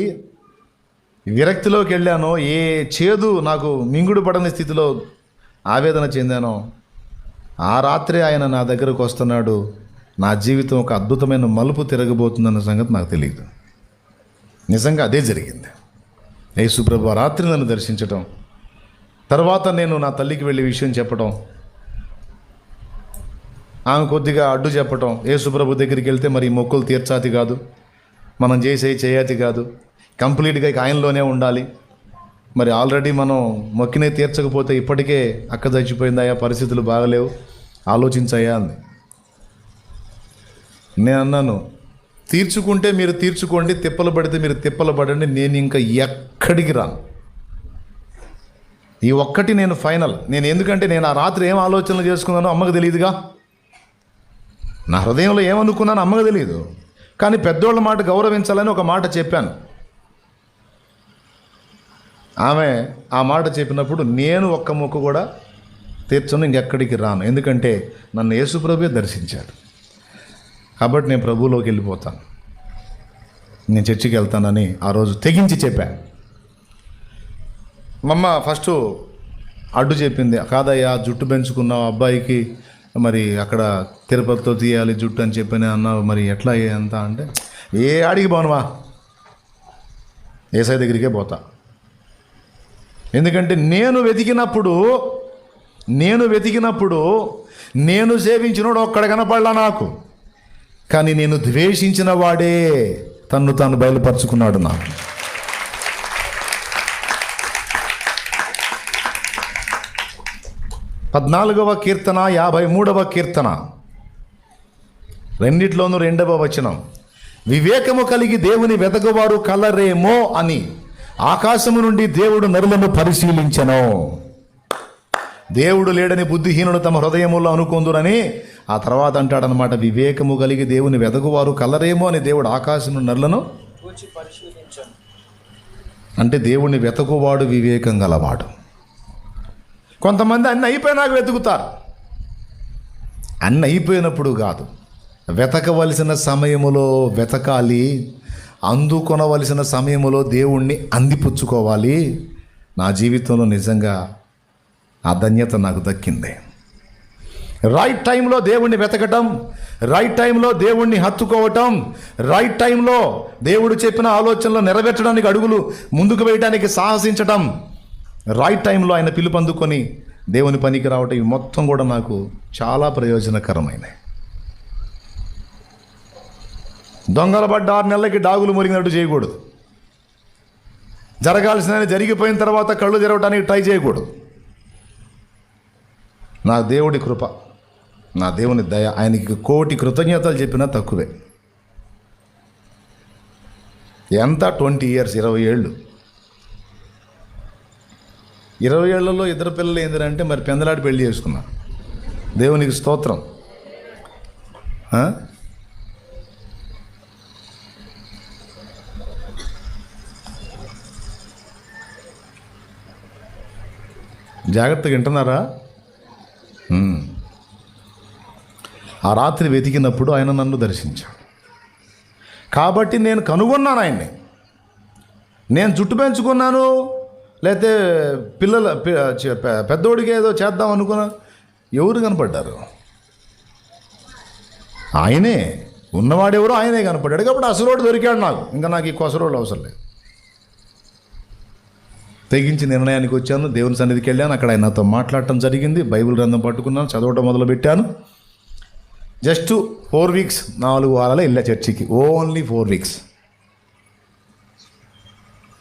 S1: విరక్తిలోకి వెళ్ళానో, ఏ చేదు నాకు మింగుడు పడని స్థితిలో ఆవేదన చెందానో, ఆ రాత్రి ఆయన నా దగ్గరకు వస్తున్నాడు. నా జీవితం ఒక అద్భుతమైన మలుపు తిరగబోతుందన్న సంగతి నాకు తెలియదు. నిజంగా అదే జరిగింది. యేసుప్రభు ఆ రాత్రి నన్ను దర్శించటం, తర్వాత నేను నా తల్లికి వెళ్ళి విషయం చెప్పటం, ఆమె కొద్దిగా అడ్డు చెప్పటం. యేసుప్రభు దగ్గరికి వెళ్తే మరి మొక్కులు తీర్చాతి కాదు, మనం చేయాతి కాదు, కంప్లీట్గా ఆయనలోనే ఉండాలి. మరి ఆల్రెడీ మనం మొక్కినే తీర్చకపోతే ఇప్పటికే అక్క చచ్చిపోయిందయ్యా, పరిస్థితులు బాగలేవు, ఆలోచించయ్యా అంది. నేను అన్నాను, తీర్చుకుంటే మీరు తీర్చుకోండి, తిప్పలు పడితే మీరు తిప్పలు పడండి, నేను ఇంకా ఎక్కడికి రాను. ఈ ఒక్కటి నేను ఫైనల్. ఎందుకంటే నేను ఆ రాత్రి ఏం ఆలోచనలు చేసుకున్నానో అమ్మకు తెలియదుగా, నా హృదయంలో ఏమనుకున్నానో అమ్మకు తెలియదు. కానీ పెద్దోళ్ళ మాట గౌరవించాలని ఒక మాట చెప్పాను. ఆమె ఆ మాట చెప్పినప్పుడు నేను ఒక్క మొక్కు కూడా తీర్చను, ఇంకెక్కడికి రాను. ఎందుకంటే నన్ను యేసుప్రభువే దర్శించాడు. కాబట్టి నేను ప్రభువులోకి వెళ్ళిపోతాను, నేను చర్చికి వెళ్తానని ఆ రోజు తెగించి చెప్పాను. మమ్మ ఫస్ట్ అడ్డు చెప్పింది, కాదయ్యా జుట్టు పెంచుకున్నావు, అబ్బాయికి మరి అక్కడ తిరుపతితో తీయాలి జుట్టు అని చెప్పని అన్నావు, మరి ఎట్లా ఎంత అంటే, ఏ ఆడికి పోనువా, ఏసై దగ్గరికే పోతా. ఎందుకంటే నేను వెతికినప్పుడు నేను సేవించినోడు ఒక్కడ కనపడలా నాకు, కానీ నేను ద్వేషించిన వాడే తన్ను తాను బయలుపరుచుకున్నాడు నాకు. 14వ కీర్తన 53వ కీర్తన రెండిట్లోనూ 2వ వచనం. వివేకము కలిగి దేవుని వెతకువారు కలరేమో అని ఆకాశము నుండి దేవుడు నరులను పరిశీలించెను. దేవుడు లేడని బుద్ధిహీనుడు తమ హృదయములో అనుకుందురని ఆ తర్వాత అంటాడనమాట, వివేకము కలిగి దేవుని వెతకువారు కలరేమో అని దేవుడు ఆకాశము నరులను అంటే దేవుణ్ణి వెతకువాడు వివేకం గలవాడు. కొంతమంది అన్నీ అయిపోయినాక వెతుకుతారు. అన్నీ అయిపోయినప్పుడు కాదు, వెతకవలసిన సమయములో వెతకాలి, అందుకొనవలసిన సమయములో దేవుణ్ణి అందిపుచ్చుకోవాలి. నా జీవితంలో నిజంగా ఆ ధన్యత నాకు దక్కింది. రైట్ టైంలో దేవుణ్ణి వెతకటం, రైట్ టైంలో దేవుణ్ణి హత్తుకోవటం, రైట్ టైంలో దేవుడు చెప్పిన ఆలోచనలు నెరవేర్చడానికి అడుగులు ముందుకు వేయడానికి సాహసించటం, రైట్ టైంలో ఆయన పిలుపు అందుకొని దేవుని పనికి రావటం, ఇవి మొత్తం కూడా నాకు చాలా ప్రయోజనకరమైనవి. దొంగల పడ్డ 6 నెలలకి డాగులు మురిగినట్టు చేయకూడదు. జరగాల్సిన జరిగిపోయిన తర్వాత కళ్ళు తెరవడానికి ట్రై చేయకూడదు. నా దేవుడి కృప, నా దేవుని దయ, ఆయనకి కోటి కృతజ్ఞతలు చెప్పినా తక్కువే. ఎంత 20 years, 20 ఏళ్ళు. 20 ఏళ్లలో 2 పిల్లలు ఏంటంటే మరి పెందలాడి పెళ్లి చేసుకున్నా. దేవునికి స్తోత్రం. జాగ్రత్తగా వింటున్నారా? ఆ రాత్రి వెతికినప్పుడు ఆయన నన్ను దర్శించాడు. కాబట్టి నేను కనుగొన్నాను ఆయన్ని. నేను జుట్టు పెంచుకున్నాను, లేకపోతే పెద్దోడికి ఏదో చేద్దాం అనుకున్నా, ఎవరు కనపడ్డారు? ఆయనే ఉన్నవాడెవరో ఆయనే కనపడ్డాడు. కాబట్టి అసరోడు దొరికాడు నాకు. ఇంకా నాకు ఈ కొసరోడు అవసరం లేదు. తెగించి నిర్ణయానికి వచ్చాను. దేవుని సన్నిధికి వెళ్ళాను. అక్కడ ఆయన నాతో మాట్లాడటం జరిగింది. బైబిల్ గ్రంథం పట్టుకున్నాను, చదవటం మొదలుపెట్టాను. జస్ట్ 4 weeks, 4 వారాలు వెళ్ళా చర్చికి. Only 4 weeks.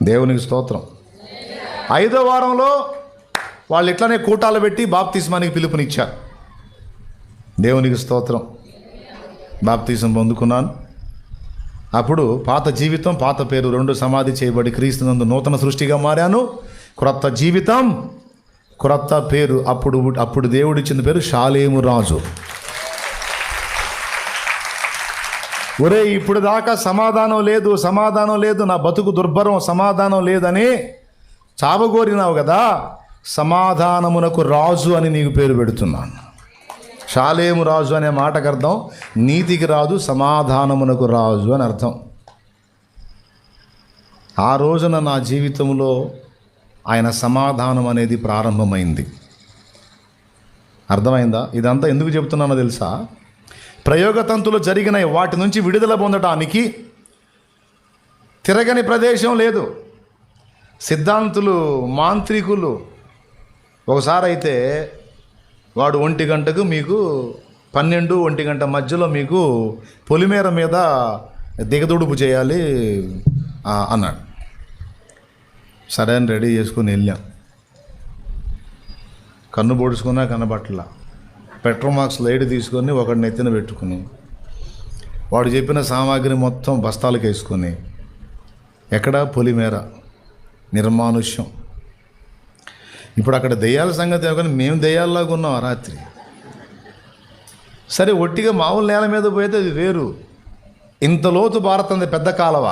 S1: దేవునికి స్తోత్రం. 5వ వారంలో వాళ్ళు ఇట్లానే కూటాలు పెట్టి బాప్తిస్మానికి పిలుపునిచ్చారు. దేవునికి స్తోత్రం. బాప్తిసం పొందుకున్నాను. అప్పుడు పాత జీవితం, పాత పేరు 2 సమాధి చేయబడి క్రీస్తునందు నూతన సృష్టిగా మారాను. క్రొత్త జీవితం, క్రొత్త పేరు. అప్పుడు దేవుడిచ్చిన పేరు షాలేము రాజు. ఒరే, ఇప్పుడు దాకా సమాధానం లేదు, నా బతుకు దుర్భరం, సమాధానం లేదని చావగోరినావు కదా, సమాధానమునకు రాజు అని నీకు పేరు పెడుతున్నాను. షాలేము రాజు అనే మాటకు అర్థం నీతికి రాజు, సమాధానమునకు రాజు అని అర్థం. ఆ రోజున నా జీవితంలో ఆయన సమాధానం అనేది ప్రారంభమైంది. అర్థమైందా? ఇదంతా ఎందుకు చెప్తున్నానో తెలుసా? ప్రయోగతంతులు జరిగిన వాటి నుంచి విడుదల పొందడానికి తిరగని ప్రదేశం లేదు. సిద్ధాంతులు, మాంత్రికులు, ఒకసారి అయితే వాడు 1 గంటకు మీకు 12, 1 గంట మధ్యలో మీకు పొలిమేర మీద దిగదుడుపు చేయాలి అన్నాడు. సరే అని రెడీ చేసుకుని వెళ్ళాం. కన్ను పొడుచుకున్నా కనబట్టలా. పెట్రోమాక్స్ లైట్ తీసుకొని ఒకడిని ఎత్తిన పెట్టుకుని వాడు చెప్పిన సామాగ్రి మొత్తం బస్తాలకు వేసుకొని ఎక్కడ పొలిమేర, నిర్మానుష్యం. ఇప్పుడు అక్కడ దెయ్యాల సంగతి కానీ మేము దెయ్యాల్లాగా ఉన్నాం ఆ రాత్రి. సరే, ఒట్టిగా మామూలు నేల మీద పోయితే అది వేరు. ఇంత లోతు భారతంది పెద్ద కాలవ.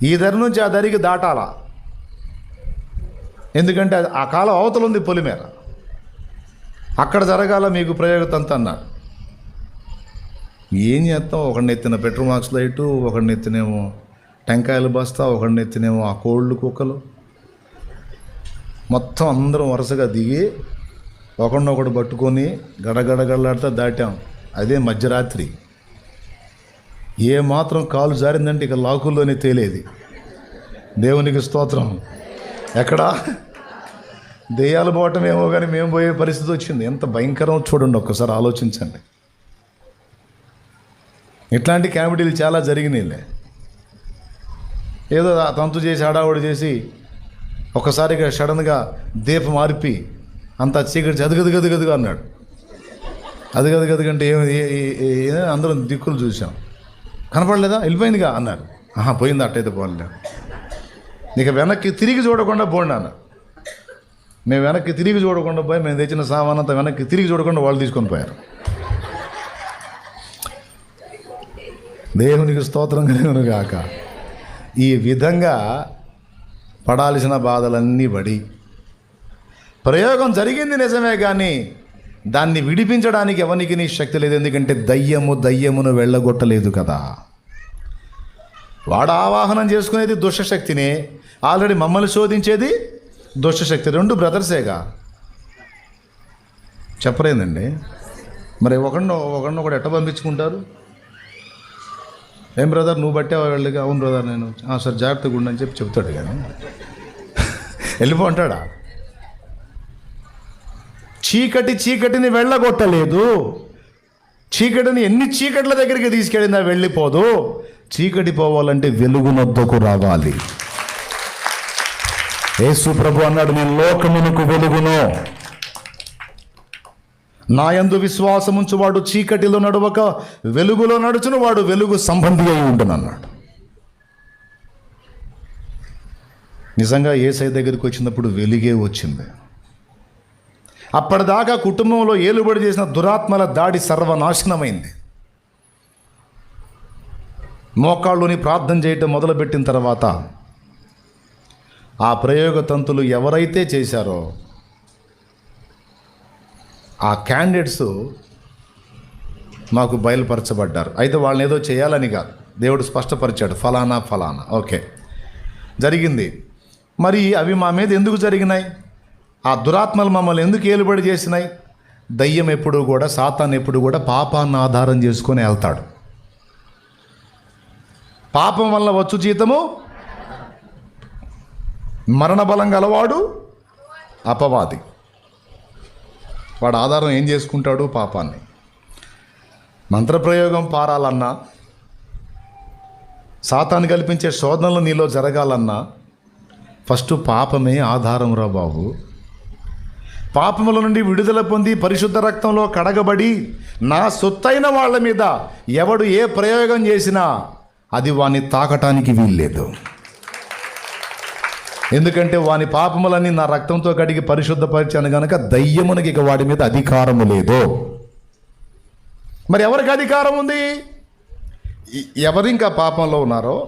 S1: ఈ దరి నుంచి ఆ దరికి దాటాలా, ఎందుకంటే ఆ కాలం అవతల ఉంది పొలిమేర. అక్కడ జరగాల మీకు ప్రయోగతంత అన్నాడు. ఏం చేస్తాం? ఒకడిని ఎత్తిన పెట్రోమాక్స్ లైటు, ఒకడిని ఎత్తినేమో టెంకాయల బస్తా, ఒకడిని ఎత్తినేమో ఆ కోళ్ళు కుక్కలు. మొత్తం అందరం వరుసగా దిగి ఒకడినొకడు పట్టుకొని గడగడగడలాడితే దాటాం. అదే మధ్యరాత్రి. ఏమాత్రం కాలు జారిందంటే ఇక లాకుల్లోనే తేలేది. దేవునికి స్తోత్రం. ఎక్కడా దెయ్యాలు పోవటం ఏమో కానీ మేము పోయే పరిస్థితి వచ్చింది. ఎంత భయంకరం చూడండి, ఒక్కసారి ఆలోచించండి. ఇట్లాంటి కామెడీలు చాలా జరిగినాయిలే. ఏదో తంతు చేసి హడావుడి చేసి ఒకసారిగా సడన్గా దీపం ఆర్పి అంత చీకటి అదుగదుగదుగదుగా అన్నాడు. అదుగదుగదుగంటే అందరం దిక్కులు చూసాం. కనపడలేదా, వెళ్ళిపోయిందిగా అన్నారు. పోయింది, అట్టయితే పోలేదు. ఇక వెనక్కి తిరిగి చూడకుండా పోండి అన్న. మేము వెనక్కి తిరిగి చూడకుండా పోయి మేము తెచ్చిన సామానంతా వెనక్కి తిరిగి చూడకుండా వాళ్ళు తీసుకొని పోయారు. దేవునికి స్తోత్రం కలుగును గాక. ఈ విధంగా పడాల్సిన బాధలన్నీ పడి ప్రయోగం జరిగింది నిజమే, కానీ దాన్ని విడిపించడానికి ఎవరికి నీ శక్తి లేదు. ఎందుకంటే దయ్యమును వెళ్ళగొట్టలేదు కదా. వాడు ఆవాహనం చేసుకునేది దుష్టశక్తినే, ఆల్రెడీ మమ్మల్ని శోధించేది దుష్టశక్తి. రెండు బ్రదర్సేగా, చెప్పలేదండి. మరి ఒకడిని కూడా ఎట్ట పంపించుకుంటారు? ఏం బ్రదర్ నువ్వు బట్టే వెళ్ళగా? అవును బ్రదర్ నేను సరే జాగ్రత్తగా ఉండని చెప్తాడు, కానీ వెళ్ళిపోంటాడా? చీకటిని వెళ్ళగొట్టలేదు. చీకటిని ఎన్ని చీకట్ల దగ్గరికి తీసుకెళ్ళిందా వెళ్ళిపోదు. చీకటి పోవాలంటే వెలుగునొద్దకు రావాలి. యేసు ప్రభు అన్నాడు, నేను లోకమునకు వెలుగును, నా యందు విశ్వాసముంచువాడు చీకటిలో నడవక వెలుగులో నడుచును, వాడు వెలుగు సంబంధి అయి ఉండును అన్నాడు. నిజంగా యేసయ్య దగ్గరికి వచ్చినప్పుడు వెలుగే వచ్చింది. అప్పటిదాకా కుటుంబంలో ఏలుబడి చేసిన దురాత్మల దాడి సర్వనాశనమైంది. మోకాళ్ళుని ప్రార్థన చేయటం మొదలుపెట్టిన తర్వాత ఆ ప్రయోగ తంతులు ఎవరైతే చేశారో ఆ క్యాండిడేట్స్ మాకు బయలుపరచబడ్డారు. అయితే వాళ్ళని ఏదో చేయాలని కాదు, దేవుడు స్పష్టపరిచాడు, ఫలానా ఫలానా. ఓకే, జరిగింది. మరి అవి మా మీద ఎందుకు జరిగినాయి? ఆ దురాత్మలు మమ్మల్ని ఎందుకు ఏలుబడి చేసినాయి? దయ్యం ఎప్పుడు కూడా, సాతాన్ ఎప్పుడు కూడా పాపాన్ని ఆధారం చేసుకొని వెళ్తాడు. పాపం వల్ల వచ్చు జీతము మరణ బలం గలవాడు అపవాది. వాడు ఆధారం ఏం చేసుకుంటాడు? పాపాన్ని. మంత్రప్రయోగం పారాలన్నా, సాతాను కల్పించే శోధనలు నీలో జరగాలన్నా ఫస్ట్ పాపమే ఆధారం రా బాబు. పాపముల నుండి విడుదల పొంది పరిశుద్ధ రక్తంలో కడగబడి నా సొత్తైన వాళ్ళ మీద ఎవడు ఏ ప్రయోగం చేసినా అది వాని తాకటానికి వీల్లేదు. ఎందుకంటే వాని పాపములన్నీ నా రక్తంతో కడిగి పరిశుద్ధపరిచాను కనుక దయ్యమునకి ఇక వాడి మీద అధికారము లేదు. మరి ఎవరికి అధికారం ఉంది? ఎవరు ఇంకా పాపంలో ఉన్నారో,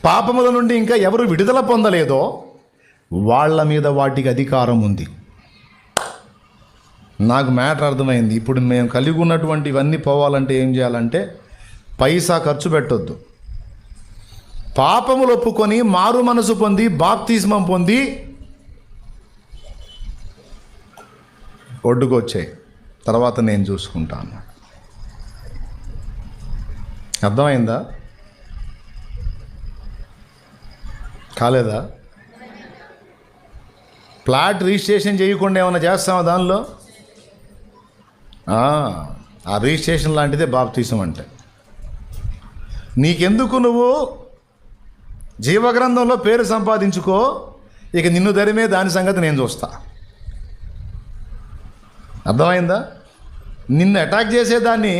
S1: పాపముల నుండి ఇంకా ఎవరు విడుదల పొందలేదో వాళ్ళ మీద వాటికి అధికారం ఉంది. నాకు మ్యాటర్ అర్థమైంది. ఇప్పుడు మేము కలిగి ఉన్నటువంటి ఇవన్నీ పోవాలంటే ఏం చేయాలంటే పైసా ఖర్చు పెట్టొద్దు. పాపములు ఒప్పుకొని మారు మనసు పొంది బాప్తిస్మం పొంది ఒడ్డుకు వచ్చాయి, తర్వాత నేను చూసుకుంటాను. అర్థమైందా? కాలేదా? ప్లాట్ రిజిస్ట్రేషన్ చేయకుండా ఏమైనా చేస్తామా దానిలో? ఆ రిజిస్ట్రేషన్ లాంటిదే బాప్తిసం అంటే. నీకెందుకు, నువ్వు జీవగ్రంథంలో పేరు సంపాదించుకో, ఇక నిన్ను ధరిమే దాని సంగతి నేను చూస్తా. అర్థమైందా? నిన్ను అటాక్ చేసేదాన్ని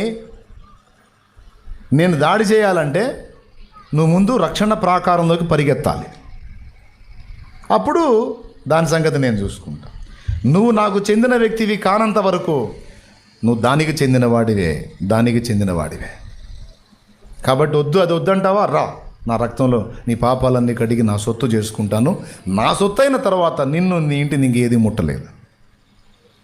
S1: నేను దాడి చేయాలంటే నువ్వు ముందు రక్షణ ప్రాకారంలోకి పరిగెత్తాలి, అప్పుడు దాని సంగతి నేను చూసుకుంటా. నువ్వు నాకు చెందిన వ్యక్తివి కానంత వరకు నువ్వు దానికి చెందినవాడివే. కాబట్టి వద్దు, అది వద్దంటావా? రా, నా రక్తంలో నీ పాపాలన్నీ కడిగి నా సొత్తు చేసుకుంటాను. నా సొత్తు అయిన తర్వాత నిన్ను, నీ ఇంటి నీకు ఏది ముట్టలేదు.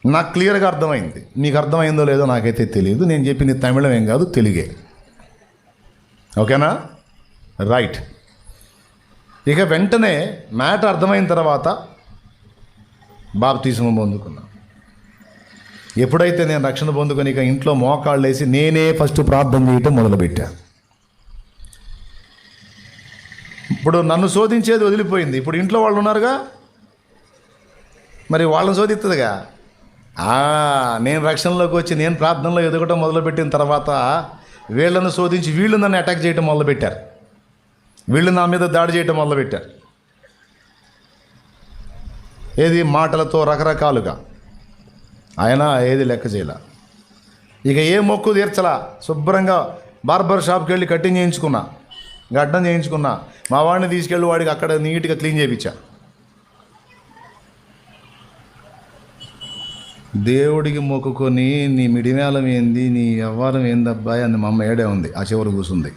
S1: నాకు క్లియర్గా అర్థమైంది. నీకు అర్థమైందో లేదో నాకైతే తెలియదు. నేను చెప్పింది తమిళం ఏం కాదు, తెలుగే. ఓకేనా? రైట్. ఇక వెంటనే మ్యాటర్ అర్థమైన తర్వాత బాప్తిస్మం పొందుకున్నా. ఎప్పుడైతే నేను రక్షణ పొందుకొని ఇక ఇంట్లో మోకాళ్ళు వేసి నేనే ఫస్ట్ ప్రార్థన చేయటం మొదలుపెట్టా. ఇప్పుడు నన్ను శోధించేది వదిలిపోయింది. ఇప్పుడు ఇంట్లో వాళ్ళు ఉన్నారుగా, మరి వాళ్ళని శోధిస్తుందిగా. నేను రక్షణలోకి వచ్చి నేను ప్రార్థనలో ఎదగటం మొదలుపెట్టిన తర్వాత వీళ్ళను శోధించి వీళ్ళు నన్ను అటాక్ చేయటం మొదలుపెట్టారు. వీళ్ళు నా మీద దాడి చేయటం మొదలుపెట్టారు. ఏది మాటలతో రకరకాలుగా. ఆయన ఏది లెక్క చేయలే. ఇక ఏ మొక్కు తీర్చలా. శుభ్రంగా బార్బర్ షాప్కి వెళ్ళి కటింగ్ చేయించుకున్నా, గడ్డం చేయించుకున్నా. మా వాడిని తీసుకెళ్ళి వాడికి అక్కడ నీట్గా క్లీన్ చేయించా. దేవుడికి మొక్కుకొని నీ మిడిమేళం ఏంది, నీ వ్యవహారం ఏందబ్బాయి అని మా అమ్మ ఏడే ఉంది, ఆ చివరి కూర్చుంది.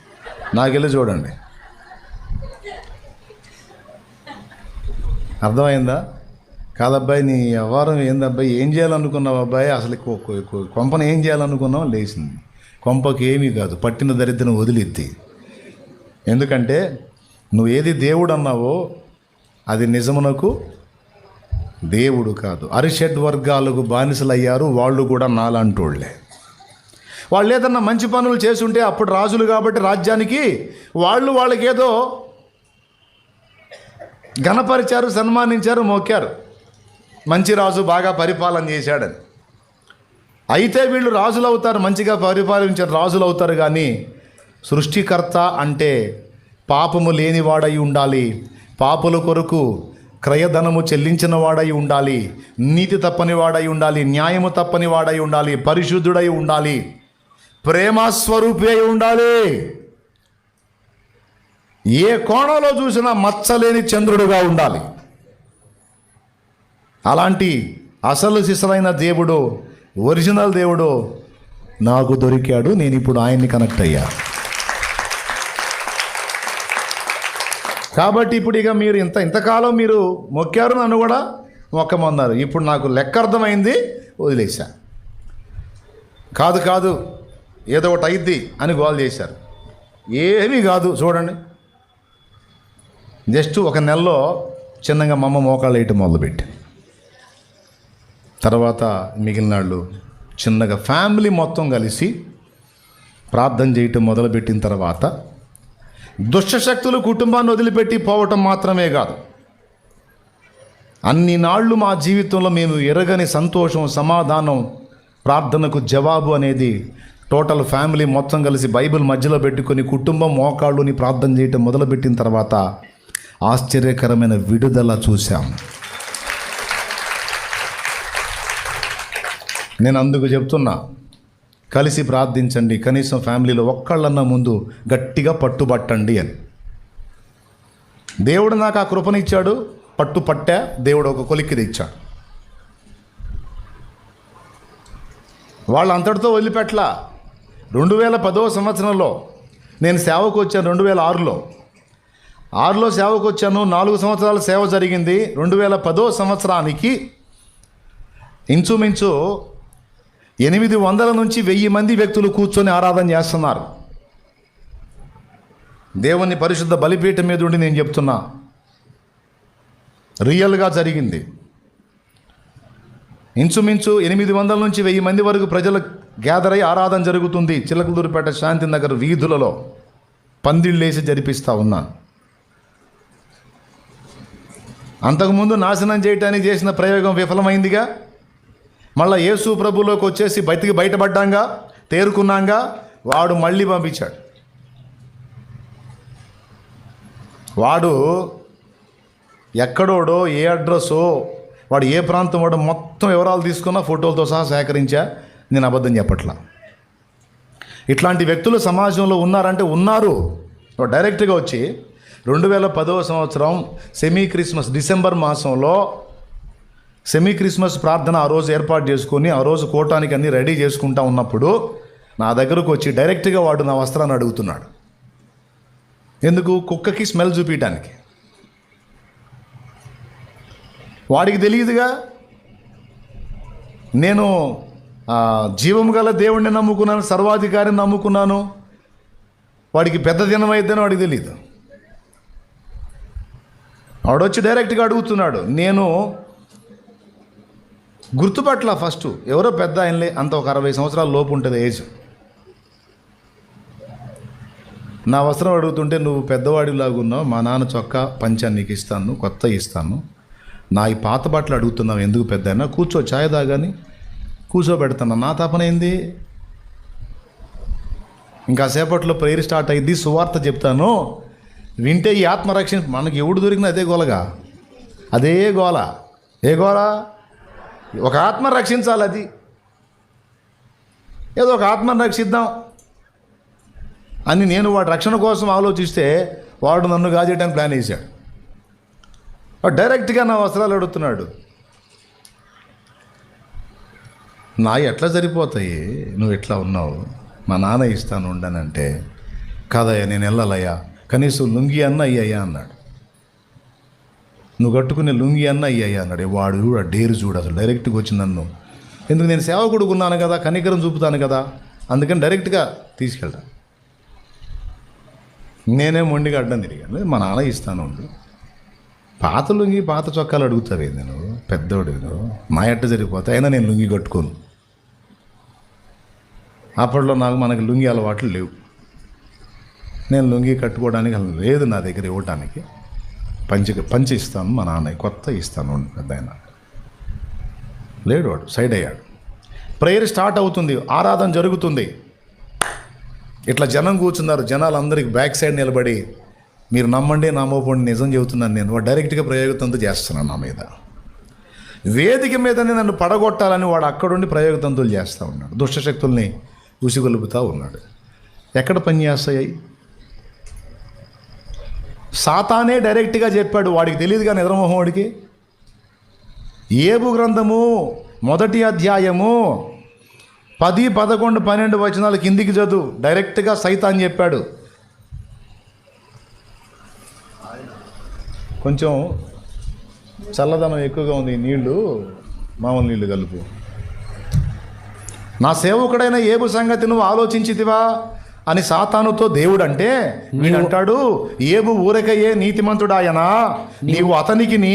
S1: నాకెళ్ళి చూడండి, అర్థమైందా? కాదబ్బాయి నీ వ్యవహారం ఏందబ్బాయి, ఏం చేయాలనుకున్నావు అబ్బాయి, అసలు కొంపను ఏం చేయాలనుకున్నావు, లేచింది. కొంపకి ఏమీ కాదు, పట్టిన దరిద్రం వదిలిద్ది. ఎందుకంటే నువ్వు ఏది దేవుడు అన్నావో అది నిజమునకు దేవుడు కాదు. అరిషడ్ వర్గాలకు బానిసలయ్యారు, వాళ్ళు కూడా నాలాంటోళ్లే. వాళ్ళు ఏదన్నా మంచి పనులు చేసుంటే అప్పుడు రాజులు కాబట్టి రాజ్యానికి వాళ్ళకేదో ఘనపరిచారు, సన్మానించారు, మొక్కారు. మంచి రాజు బాగా పరిపాలన చేశాడని. అయితే వీళ్ళు రాజులు అవుతారు, మంచిగా పరిపాలించిన రాజులు అవుతారు. కానీ సృష్టికర్త అంటే పాపము లేనివాడై ఉండాలి, పాపుల కొరకు క్రయధనము చెల్లించిన వాడై ఉండాలి, నీతి తప్పని వాడై ఉండాలి, న్యాయము తప్పని వాడై ఉండాలి, పరిశుద్ధుడై ఉండాలి, ప్రేమస్వరూపి అయి ఉండాలి. ఏ కోణంలో చూసినా మచ్చలేని చంద్రుడుగా ఉండాలి. అలాంటి అసలు సిసలైన దేవుడు, ఒరిజినల్ దేవుడు నాకు దొరికాడు. నేను ఇప్పుడు ఆయన్ని కనెక్ట్ అయ్యా. కాబట్టి ఇప్పుడు ఇక మీరు ఇంతకాలం మీరు మొక్కారు, నన్ను కూడా మొక్కమన్నారు. ఇప్పుడు నాకు లెక్క అర్థమైంది, వదిలేశా. కాదు ఏదో ఒకటి అయిద్ది అని గోల్ చేశారు. ఏమీ కాదు. చూడండి, జస్ట్ ఒక నెలలో చిన్నగా మా అమ్మ మోకాళ్ళు వేయటం మొదలుపెట్టి, తర్వాత మిగిలిన వాళ్ళు చిన్నగా ఫ్యామిలీ మొత్తం కలిసి ప్రార్థన చేయటం మొదలుపెట్టిన తర్వాత దుష్టశక్తులు కుటుంబాన్ని వదిలిపెట్టి పోవటం మాత్రమే కాదు, అన్ని నాళ్ళు మా జీవితంలో మేము ఎరగని సంతోషం, సమాధానం, ప్రార్థనకు జవాబు అనేది టోటల్ ఫ్యామిలీ మొత్తం కలిసి బైబిల్ మధ్యలో పెట్టుకొని కుటుంబం మోకాళ్ళుని ప్రార్థన చేయటం మొదలుపెట్టిన తర్వాత ఆశ్చర్యకరమైన విడుదల చూశాం. నేను అందుకు చెప్తున్నా, కలిసి ప్రార్థించండి, కనీసం ఫ్యామిలీలో ఒక్కళ్ళన్నా ముందు గట్టిగా పట్టుబట్టండి అని. దేవుడు నాకు ఆ కృపనిచ్చాడు, పట్టా, దేవుడు ఒక కొలిక్కి తెచ్చాడు. వాళ్ళు అంతటితో వదిలిపెట్టలా. 2010వ సంవత్సరంలో నేను సేవకు వచ్చాను. 2006లో సేవకు వచ్చాను. 4 సంవత్సరాల సేవ జరిగింది. 2010వ సంవత్సరానికి ఇంచుమించు 800 నుంచి 1000 మంది వ్యక్తులు కూర్చొని ఆరాధన చేస్తున్నారు. దేవుని పరిశుద్ధ బలిపీఠం మీద ఉండి నేను చెప్తున్నా, రియల్గా జరిగింది. ఇంచుమించు 800 నుంచి 1000 మంది వరకు ప్రజలు గ్యాదర్ అయ్యి ఆరాధన జరుగుతుంది. చిలకలూరుపేట శాంతినగర్ వీధులలో పందిళ్ళేసి జరిపిస్తూ ఉన్నాను. అంతకుముందు నాశనం చేయటానికి చేసిన ప్రయోగం విఫలమైందిగా. మళ్ళీ యేసు ప్రభులోకి వచ్చేసి బయటపడ్డాంగా, తేరుకున్నాంగా, వాడు మళ్ళీ పంపించాడు. వాడు ఎక్కడోడో, ఏ అడ్రస్సో, వాడు ఏ ప్రాంతం వాడు మొత్తం వివరాలు తీసుకున్నా ఫోటోలతో సహా సేకరించా. నేను అబద్ధం చెప్పట్లా. ఇట్లాంటి వ్యక్తులు సమాజంలో ఉన్నారంటే ఉన్నారు. డైరెక్ట్గా వచ్చి 2010వ సంవత్సరం డిసెంబర్ మాసంలో సెమీ క్రిస్మస్ ప్రార్థన ఆ రోజు ఏర్పాటు చేసుకొని ఆ రోజు కోటానికి అన్నీ రెడీ చేసుకుంటా ఉన్నప్పుడు నా దగ్గరకు వచ్చి డైరెక్ట్గా వాడు నా వస్త్రాన్ని అడుగుతున్నాడు. ఎందుకు? కుక్కకి స్మెల్ చూపించడానికి. వాడికి తెలియదుగా నేను జీవం గల దేవుణ్ణి నమ్ముకున్నాను, సర్వాధికారిని నమ్ముకున్నాను. వాడికి పెద్ద దినం అయిద్దని వాడికి తెలియదు. వాడొచ్చి డైరెక్ట్గా అడుగుతున్నాడు. నేను గుర్తుపట్ల ఫస్ట్ ఎవరో పెద్ద ఆయనలే, అంత ఒక 60 సంవత్సరాల లోపు ఉంటుంది ఏజ్. నా వస్త్రం అడుగుతుంటే, నువ్వు పెద్దవాడిలాగా ఉన్నావు, మా నాన్న చొక్కా పంచాన్ని నీకు ఇస్తాను, కొత్త ఇస్తాను, నా ఈ పాత బట్టలు అడుగుతున్నావు ఎందుకు పెద్ద అయినా, కూర్చో ఛాయ్ తాగాని కూర్చోబెడతాను. నా తపన ఏంది? ఇంకా సేపట్లో ప్రేయర్ స్టార్ట్ అయ్యింది, సువార్త చెప్తాను, వింటే ఈ ఆత్మరక్షణ. మనకి ఎవడు దొరికినా అదే గోలగా, అదే గోల. ఏ గోళ? ఒక ఆత్మ రక్షించాలి. అది ఏదో ఒక ఆత్మను రక్షిద్దాం అని నేను వాడి రక్షణ కోసం ఆలోచిస్తే వాడు నన్ను గాజేయడానికి ప్లాన్ వేశాడు. వాడు డైరెక్ట్గా నా వస్త్రాలు అడుగుతున్నాడు. నా ఎట్లా సరిపోతాయి, నువ్వు ఎట్లా ఉన్నావు, మా నాన్న ఇస్తాను ఉండనంటే, కాదయ్యా నేను వెళ్ళాలయ్యా, కనీసం లుంగి అన్న అయ్యయ్యా అన్నాడు. నువ్వు కట్టుకునే లుంగి అన్న అయ్యయ్యా అన్నాడు. వాడు కూడా డేరు చూడు, అసలు డైరెక్ట్గా వచ్చి నన్ను, ఎందుకు నేను సేవకుడుగా ఉన్నాను కదా, కనికరం చూపుతాను కదా, అందుకని డైరెక్ట్గా తీసుకెళ్తా. నేనే మొండిగా అడ్డం తిరిగాను. మా నాన్న ఇస్తాను ఉండు. పాత లుంగి పాత చొక్కాలు అడుగుతావే నేను, పెద్దోడు నువ్వు, మా ఎట్ట జరిగిపోతాయి, అయినా నేను లుంగి కట్టుకోను. అప్పట్లో మనకి లుంగి అలవాట్లు లేవు. నేను లుంగి కట్టుకోవడానికి లేదు నా దగ్గర ఇవ్వటానికి. పంచి ఇస్తాను మా నాన్న, కొత్త ఇస్తాను పెద్ద ఆయన. లేడు, వాడు సైడ్ అయ్యాడు. ప్రేయర్ స్టార్ట్ అవుతుంది, ఆరాధన జరుగుతుంది. ఇట్లా జనం కూర్చున్నారు. జనాలందరికీ బ్యాక్ సైడ్ నిలబడి, మీరు నమ్మండి నమ్మకపోండి నిజం చెబుతున్నాను నేను, వాడు డైరెక్ట్గా ప్రయోగతంతో చేస్తున్నాను నా మీద. వేదిక మీదనే నన్ను పడగొట్టాలని వాడు అక్కడుండి ప్రయోగతంతులు చేస్తూ ఉన్నాడు. దుష్టశక్తుల్ని ఉసిగొలుపుతూ ఉన్నాడు. ఎక్కడ పని చేస్తాయి? సాతానే డైరెక్ట్గా చెప్పాడు, వాడికి తెలియదుగా నిద్రమోహముడికి. ఏబు గ్రంథము 1వ అధ్యాయము 10, 11, 12 వచనాలు కిందికి చదువు. డైరెక్ట్గా సైతాన్ చెప్పాడు. కొంచెం చల్లదనం ఎక్కువగా ఉంది, నీళ్లు మామూలు నీళ్లు కలుపు. నా సేవకుడైన ఏబు సంగతి నువ్వు ఆలోచించితివా అని సాతానుతో దేవుడు అంటే, వీడంటాడు, ఏబు ఊరకయ్యే నీతిమంతుడాయనా, నీవు అతనికిని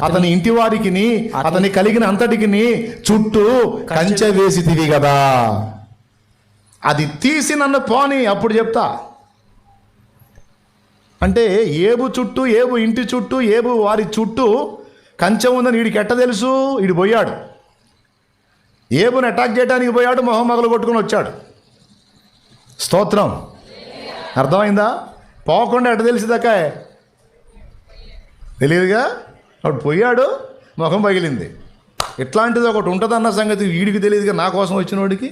S1: అతని ఇంటి వారికిని అతని కలిగిన అంతటికిని చుట్టూ కంచె వేసితివి కదా, అది తీసి నన్ను పోని అప్పుడు చెప్తా. అంటే ఏబు చుట్టూ, ఏబు ఇంటి చుట్టూ, ఏబు వారి చుట్టూ కంచె ఉందని వీడికి ఎట్ట తెలుసు? వీడు పోయాడు, ఏబుని అటాక్ చేయడానికి పోయాడు, మొహం మగలు కొట్టుకుని వచ్చాడు. స్తోత్రం, అర్థమైందా? పోకుండా ఎట్ట తెలిసిందాక తెలియదుగా. అప్పుడు పోయాడు, ముఖం పగిలింది. ఇట్లాంటిది ఒకటి ఉంటుందన్న సంగతి వీడికి తెలియదుగా, నా కోసం వచ్చినోడికి.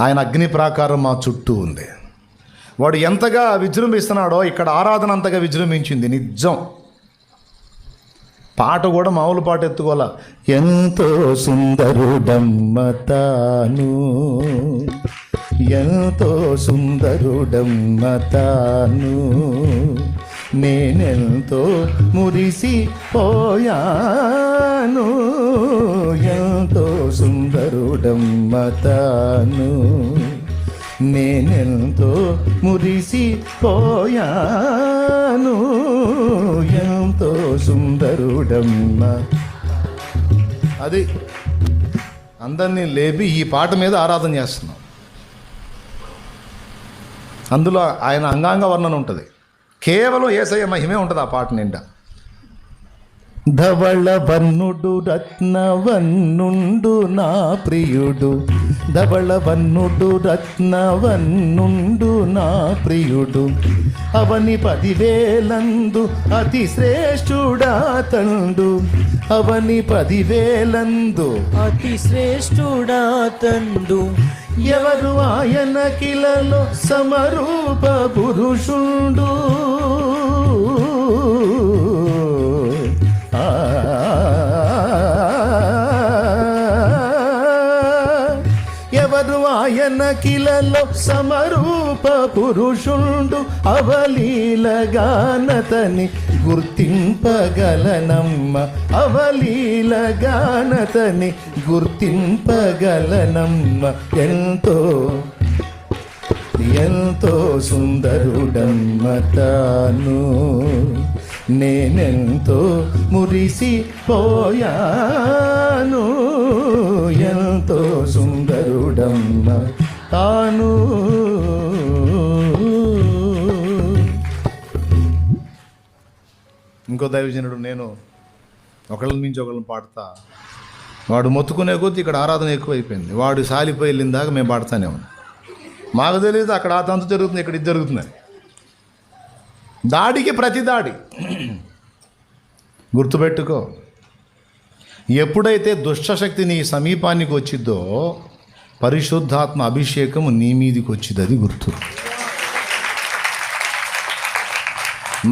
S1: ఆయన అగ్ని ప్రాకారం మా చుట్టూ ఉంది. వాడు ఎంతగా విజృంభిస్తున్నాడో ఇక్కడ ఆరాధన అంతగా విజృంభించింది. నిజం. పాట కూడా మామూలు పాట ఎత్తుకోవాల. ఎంతో సుందరుడమ్మ తాను, ఎంతో సుందరుడమ్మ తాను, నేనెంతో మురిసిపోయాను, ఎంతో సుందరుడమ్మ తాను, నేనెంతో మురిసిపోయాను, ఎంతో సుందరుడమ్మ. అది అందరినీ లేపి ఈ పాట మీద ఆరాధన చేస్తున్నాం. అందులో ఆయన అంగాంగ వర్ణన ఉంటుంది. కేవలం యేసయ్య మహిమే ఉంటుంది ఆ పాట నిండా. ధవళ వన్నుడు రత్నవన్నుండు నా ప్రియుడు, ధవళ వన్నుడు రత్నవన్నుండు నా ప్రియుడు, అవని 10,000 అతి శ్రేష్ఠుడా తండు, అవని 10,000
S2: అతి శ్రేష్ఠుడా తండు,
S1: ఎవరు ఆయన కిలలో సమరూప పురుషుండు, ఎవరు ఆయన కిలలో సమరూప పురుషుండు, అవలీలగానతని గుర్తింపగలనమ్మ, అవలీలగానతని గుర్తింపగలనమ్మ, ఎంతో ఎంతో సుందరుడమ్మ తాను, నేనెంతో మురిసిపోయాను, ఎంతో సుందరుడమ్మ తాను. ఇంకో దైవజనుడు, నేను ఒకళ్ళని మించి ఒకళ్ళని పాడతా, వాడు మొత్తుకునే కొద్దీ ఇక్కడ ఆరాధన ఎక్కువైపోయింది. వాడు సాలిపోయి వెళ్ళిందాక మేము పాడుతానే ఉన్నాం. మాకు తెలియదు అక్కడ ఆ తంతు జరుగుతుంది, ఇక్కడ ఇది జరుగుతుంది. దాడికి ప్రతి దాడి. గుర్తుపెట్టుకో. ఎప్పుడైతే దుష్టశక్తి నీ సమీపానికి వచ్చిద్దో పరిశుద్ధాత్మ అభిషేకం నీ మీదికి వచ్చింది. అది గుర్తు.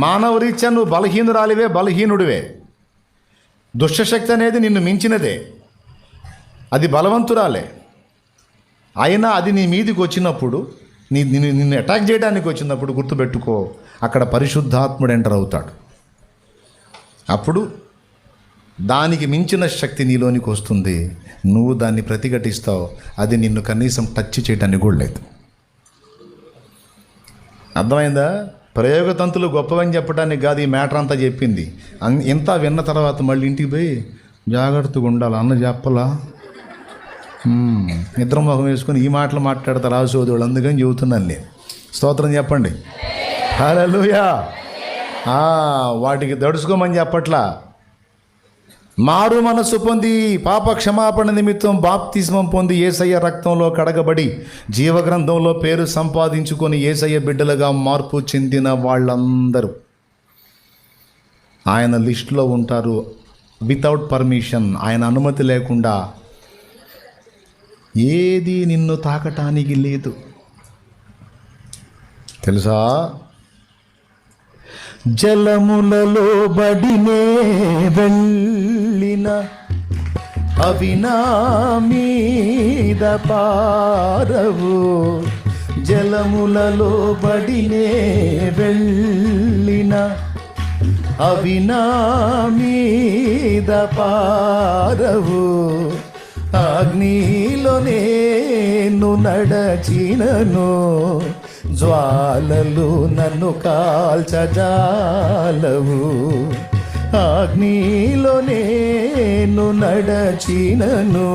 S1: మానవరీత్యా నువ్వు బలహీనురాలివే, బలహీనుడివే. దుష్టశక్తి అనేది నిన్ను మించినదే, అది బలవంతురాలే. అయినా అది నీ మీదికి వచ్చినప్పుడు, నిన్ను అటాక్ చేయడానికి వచ్చినప్పుడు గుర్తుపెట్టుకో, అక్కడ పరిశుద్ధాత్ముడు ఎంటర్ అవుతాడు. అప్పుడు దానికి మించిన శక్తి నీలోనికి వస్తుంది. నువ్వు దాన్ని ప్రతిఘటిస్తావు. అది నిన్ను కనీసం టచ్ చేయడానికి కూడా లేదు. అర్థమైందా? ప్రయోగతంతులు గొప్పవని చెప్పడానికి కాదు ఈ మ్యాటర్ అంతా చెప్పింది. ఇంత విన్న తర్వాత మళ్ళీ ఇంటికి పోయి జాగ్రత్తగా ఉండాలి అన్న చెప్పలా. నిద్ర మొహం వేసుకొని ఈ మాటలు మాట్లాడతారు రాసోదోళ్ళు. అందుకని చెబుతున్నాను నేను. స్తోత్రం చెప్పండి. హల్లెలూయా. వాటికి దడుచుకోమని చెప్పట్లా. మారు మనస్సు పొంది పాప క్షమాపణ నిమిత్తం బాప్తిస్మం పొంది యేసయ్య రక్తంలో కడగబడి జీవగ్రంథంలో పేరు సంపాదించుకొని యేసయ్య బిడ్డలుగా మార్పు చెందిన వాళ్ళందరూ ఆయన లిస్టులో ఉంటారు. వితౌట్ పర్మిషన్, ఆయన అనుమతి లేకుండా ఏది నిన్ను తాకటానికి లేదు. తెలుసా? జలములలో బడినే వెళ్ళిన అవి నా మీద పారవు. జలములలో బడినే వెళ్ళిన అవి నా మీద పారవు. అగ్నిలో నేను నడచినను జ్వాలలు నన్ను కాల్చజాలవు. అగ్నిలో నేను నడచినను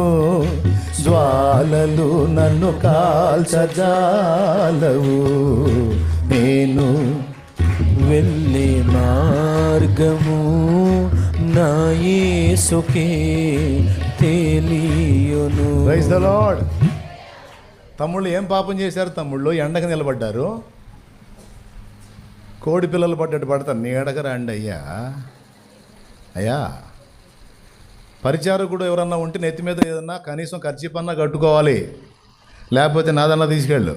S1: జ్వాలలు నన్ను కాల్చజాలవు. నేను
S2: వెళ్ళే మార్గము నా యేసుకే తెలియును.
S1: Praise the lord. తమ్ముళ్ళు ఏం పాపం చేశారు? తమ్ముళ్ళు ఎండకు నిలబడ్డారు, కోడి పిల్లలు పడ్డట్టు పడతారు. నీడక రండి అయ్యా. అయ్యా, పరిచారకుడు ఎవరన్నా ఉంటే నెత్తి మీద ఏదన్నా కనీసం ఖర్చీపన్నా కట్టుకోవాలి, లేకపోతే నాదన్నా తీసుకెళ్ళు.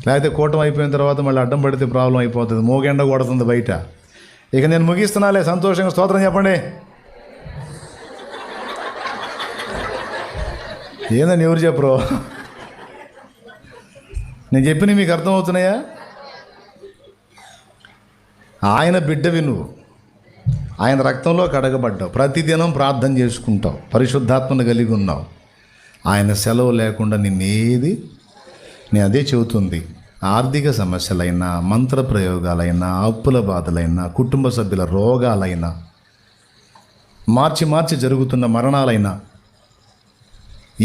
S1: లేకపోతే కూటం అయిపోయిన తర్వాత మళ్ళీ అడ్డం పడితే ప్రాబ్లం అయిపోతుంది. మోగెండ కొడుతుంది బయట. ఇక నేను ముగిస్తున్నాలే. సంతోషంగా స్తోత్రం చెప్పండి. ఏందని ఎవరు చెప్పరు? నేను చెప్పినవి మీకు అర్థమవుతున్నాయా? ఆయన బిడ్డవి నువ్వు. ఆయన రక్తంలో కడగబడ్డావు. ప్రతిదినం ప్రార్థన చేసుకుంటావు. పరిశుద్ధాత్మను కలిగి ఉన్నావు. ఆయన సెలవు లేకుండా నిన్నేది, నేను అదే చెబుతుంది, ఆర్థిక సమస్యలైనా, మంత్ర ప్రయోగాలైనా, అప్పుల బాధలైనా, కుటుంబ సభ్యుల రోగాలైనా, మార్చి మార్చి జరుగుతున్న మరణాలైనా,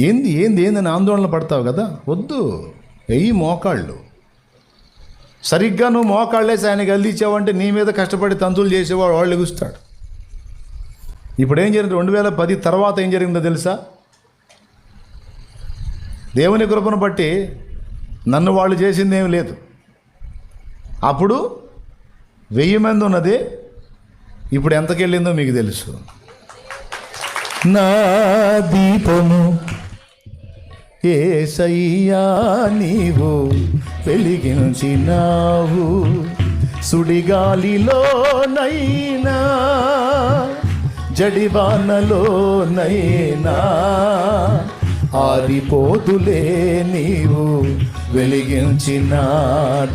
S1: ఏందని ఆందోళన పడతావు కదా. వద్దు. వెయ్యి మోకాళ్ళు సరిగ్గా నువ్వు మోకాళ్ళేసి ఆయనకి అందించావంటే నీ మీద కష్టపడి తంతులు చేసేవాడు వాళ్ళు ఎగుస్తాడు. ఇప్పుడు ఏం జరిగింది? 2010 తర్వాత ఏం జరిగిందో తెలుసా? దేవుని కృపను బట్టి నన్ను వాళ్ళు చేసింది ఏమి లేదు. అప్పుడు 1000 మంది ఉన్నది, ఇప్పుడు ఎంతకెళ్ళిందో మీకు తెలుసు. నా దీపము యేసయ్యా నీవు వెలిగించినావు. సుడిగాలిలోనైనా జడివానలోనైనా ఆరిపోతులే నీవు వెలిగించిన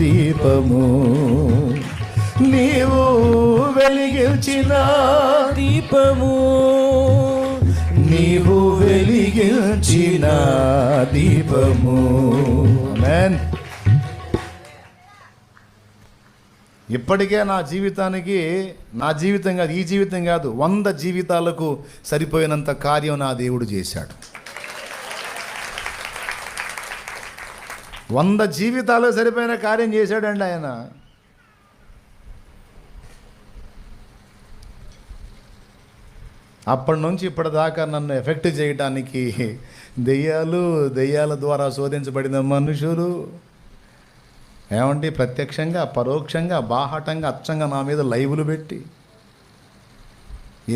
S1: దీపము. నీవు వెలిగించిన
S2: దీపము,
S1: నీవు వెలిగించిన దీపము. ఆమేన్. ఇప్పటికే నా జీవితానికి, నా జీవితం కాదు, ఈ జీవితం కాదు, 100 జీవితాలకు సరిపోయినంత కార్యం నా దేవుడు చేశాడు. 100 జీవితాలు సరిపోయిన కార్యం చేశాడండి ఆయన. అప్పటి నుంచి ఇప్పటిదాకా నన్ను ఎఫెక్ట్ చేయడానికి దెయ్యాల ద్వారా శోధించబడిన మనుషులు ఏమంటే ప్రత్యక్షంగా, పరోక్షంగా, బాహటంగా, అచ్చంగా నా మీద లైవ్లు పెట్టి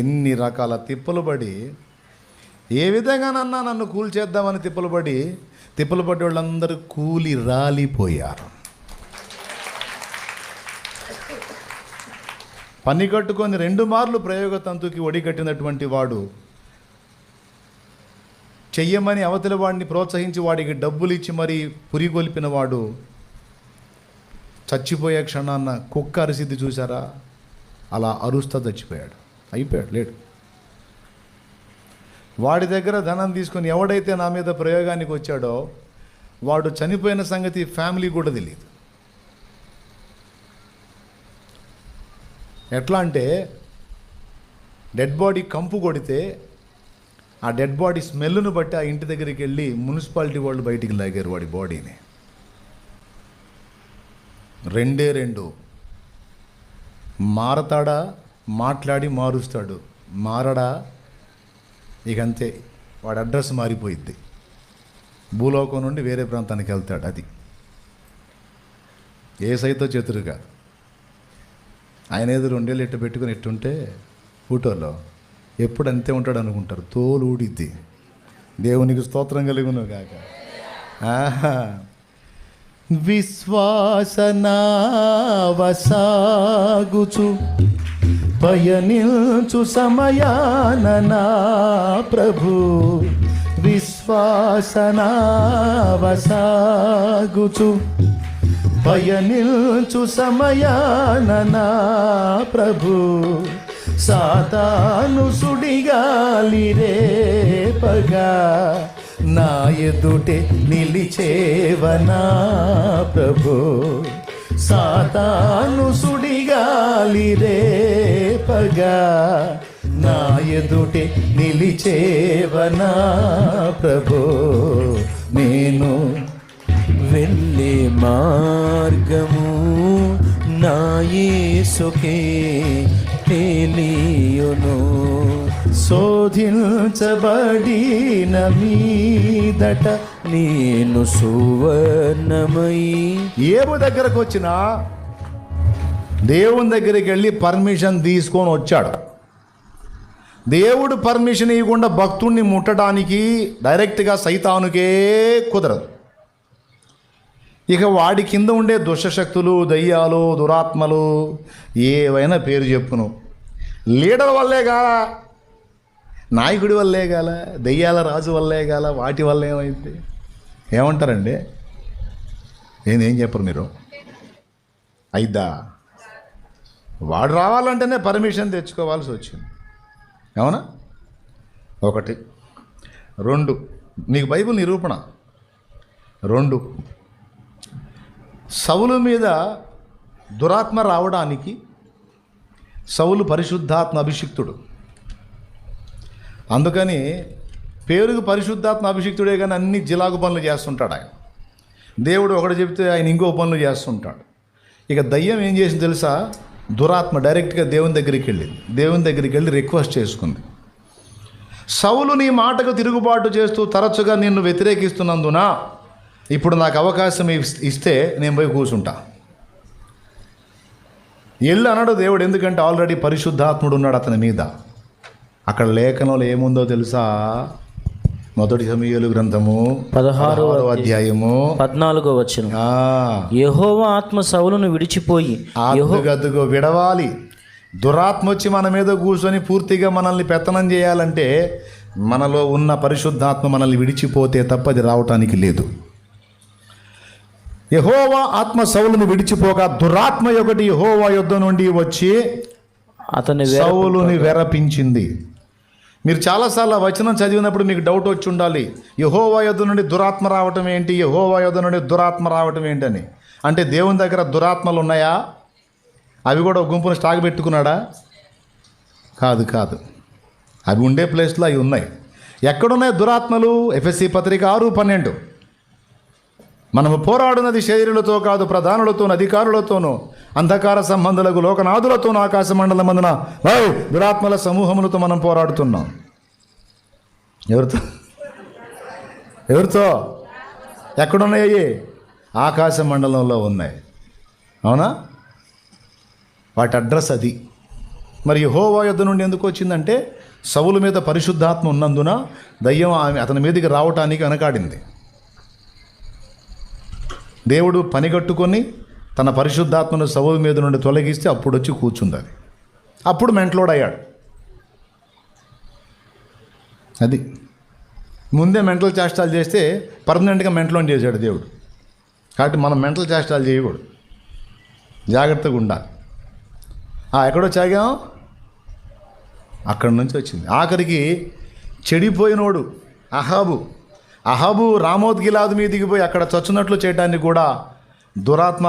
S1: ఎన్ని రకాల తిప్పలు పడి, ఏ విధంగానన్నా నన్ను కూల్చేద్దామని తిప్పలు పడి వాళ్ళందరూ కూలి రాలిపోయారు. పని కట్టుకొని 2 మార్లు ప్రయోగ తంతుకి ఒడిగట్టినటువంటి వాడు, చెయ్యమని అవతలి వాడిని ప్రోత్సహించి వాడికి డబ్బులు ఇచ్చి మరీ పురిగొల్పిన వాడు చచ్చిపోయే క్షణాన్న కుక్క అరిసిద్ది చూసారా, అలా అరుస్తా చచ్చిపోయాడు. అయిపోయాడు, లేడు. వాడి దగ్గర ధనం తీసుకొని ఎవడైతే నా మీద ప్రయోగానికి వచ్చాడో వాడు చనిపోయిన సంగతి ఫ్యామిలీ కూడా తెలియదు. ఎట్లా అంటే డెడ్ బాడీ కంపు కొడితే ఆ డెడ్ బాడీ స్మెల్ను బట్టి ఆ ఇంటి దగ్గరికి వెళ్ళి మున్సిపాలిటీ వాళ్ళు బయటికి లాగారు వాడి బాడీని. 2 మారతాడా, మాట్లాడి మారుస్తాడు. మారడా, ఇక అంతే, వాడి అడ్రస్ మారిపోయిద్ది. భూలోకం నుండి వేరే ప్రాంతానికి వెళ్తాడు. అది ఏసైతో చేతురుగా ఆయన ఏదో 2 ఏళ్ళు ఎట్టు పెట్టుకుని ఎట్టుంటే ఫోటోలో ఎప్పుడు అంతే ఉంటాడు అనుకుంటారు. తోలు ఊడిద్ది. దేవునికి స్తోత్రం కలుగును కాక. విశ్వాసనావసాగుచు పయనించు సమయాన నా ప్రభు, విశ్వాసనావసాగుచు పయనించు సమయాన నా ప్రభు, సాతాను సుడిగాలి రేపగా నా ఎదుటే నిలిచేవనా ప్రభు, సాతాను సుడిగాలి రేపగా నా ఎదుటే నిలిచేవనా ప్రభు, నేను
S2: వెళ్ళే మార్గము నా యేసుకే తెలియును,
S1: శోధించబడిన మీదట
S2: నేను సువర్ణమై.
S1: ఏబు దగ్గరకు వచ్చినా దేవుని దగ్గరికి వెళ్ళి పర్మిషన్ తీసుకొని వచ్చాడు. దేవుడు పర్మిషన్ ఇవ్వకుండా భక్తుణ్ణి ముట్టడానికి డైరెక్ట్గా సైతానుకే కుదరదు. ఇక వాడి కింద ఉండే దుష్టశక్తులు, దయ్యాలు, దురాత్మలు ఏవైనా పేరు చెప్పును. లీడర్ వల్లే గాల, నాయకుడి వల్లే గాల, దయ్యాల రాజు వల్లే గాల, వాటి వల్ల ఏమైంది ఏమంటారండి? ఏం చెప్పరు మీరు? అయిద్దా? వాడు రావాలంటేనే పర్మిషన్ తెచ్చుకోవాల్సి వచ్చింది. అవునా? 1. 2 మీకు బైబిల్ నిరూపణ. 2 సౌలు మీద దురాత్మ రావడానికి సౌలు పరిశుద్ధాత్మ అభిషిక్తుడు. అందుకని పేరుకు పరిశుద్ధాత్మ అభిషిక్తుడే కానీ అన్ని జిలాగు పనులు చేస్తుంటాడు ఆయన. దేవుడు ఒకటి చెప్తే ఆయన ఇంకో పనులు చేస్తుంటాడు. ఇక దయ్యం ఏం చేసింది తెలుసా? దురాత్మ డైరెక్ట్గా దేవుని దగ్గరికి వెళ్ళి రిక్వెస్ట్ చేసుకుంది. సౌలు నీ మాటకు తిరుగుబాటు చేస్తూ తరచుగా నిన్ను వ్యతిరేకిస్తున్నందున ఇప్పుడు నాకు అవకాశం ఇస్తే నేను పోయి కూర్చుంటా. ఎల్లు అన్నాడు దేవుడు. ఎందుకంటే ఆల్రెడీ పరిశుద్ధాత్ముడు ఉన్నాడు అతని మీద. అక్కడ లేఖనంలో ఏముందో తెలుసా? 1 సమూయేలు గ్రంథము 16వ అధ్యాయము
S2: 14వ వచనం. యెహోవా ఆత్మ సౌలును విడిచిపోయి.
S1: గద్దుగో విడవాలి. దురాత్మ వచ్చి మన మీద కూర్చొని పూర్తిగా మనల్ని పెత్తనం చేయాలంటే మనలో ఉన్న పరిశుద్ధాత్మ మనల్ని విడిచిపోతే తప్ప అది రావటానికి లేదు. యెహోవా ఆత్మ సౌలును విడిచిపోగా దురాత్మ ఒకటి యెహోవా యుద్ధ నుండి వచ్చి
S2: అతని
S1: సౌలుని వెరపించింది. మీరు చాలాసార్లు వచనం చదివినప్పుడు మీకు డౌట్ వచ్చి ఉండాలి, యెహోవా యుద్ధ నుండి దురాత్మ రావటం ఏంటి, యెహోవా యుద్ధ నుండి దురాత్మ రావటం ఏంటని. అంటే దేవుని దగ్గర దురాత్మలు ఉన్నాయా? అవి కూడా ఒక గుంపును స్టాక్ పెట్టుకున్నాడా? కాదు. అవి ఉండే ప్లేస్లో అవి ఉన్నాయి. ఎక్కడున్నాయి దురాత్మలు? ఎఫెసీ పత్రిక 6:12. మనము పోరాడున్నది శరీరులతో కాదు, ప్రధానులతోనూ అధికారులతోనూ అంధకార సంబంధులకు లోకనాథులతోనూ ఆకాశ మండలమందున దురాత్మల సమూహములతో మనం పోరాడుతున్నాం. ఎవరితో? ఎక్కడున్నాయి? ఆకాశ మండలంలో ఉన్నాయి. అవునా? వాటి అడ్రస్ అది. మరి యెహోవా యొద్ద నుండి ఎందుకు వచ్చిందంటే సౌలు మీద పరిశుద్ధాత్మ ఉన్నందున దయ్యం అతని మీదకి రావటానికి వెనకాడింది. దేవుడు పనిగట్టుకొని తన పరిశుద్ధాత్మను సౌలు మీద నుండి తొలగిస్తే అప్పుడు వచ్చి కూర్చుంది అది. అప్పుడు మెంటలోడ్ అయ్యాడు. అది ముందే మెంటల్ చేష్టాలు చేస్తే పర్మనెంట్గా మెంటలోని చేశాడు దేవుడు. కాబట్టి మనం మెంటల్ చేష్టాలు చేయకూడదు, జాగ్రత్తగా ఉండాలి. ఎక్కడో చాగాం, అక్కడి నుంచి వచ్చింది. ఆఖరికి చెడిపోయినోడు అహాబు రామోత్ గిలాదు మీదికి పోయి అక్కడ చచ్చునట్లు చేయడానికి కూడా దురాత్మ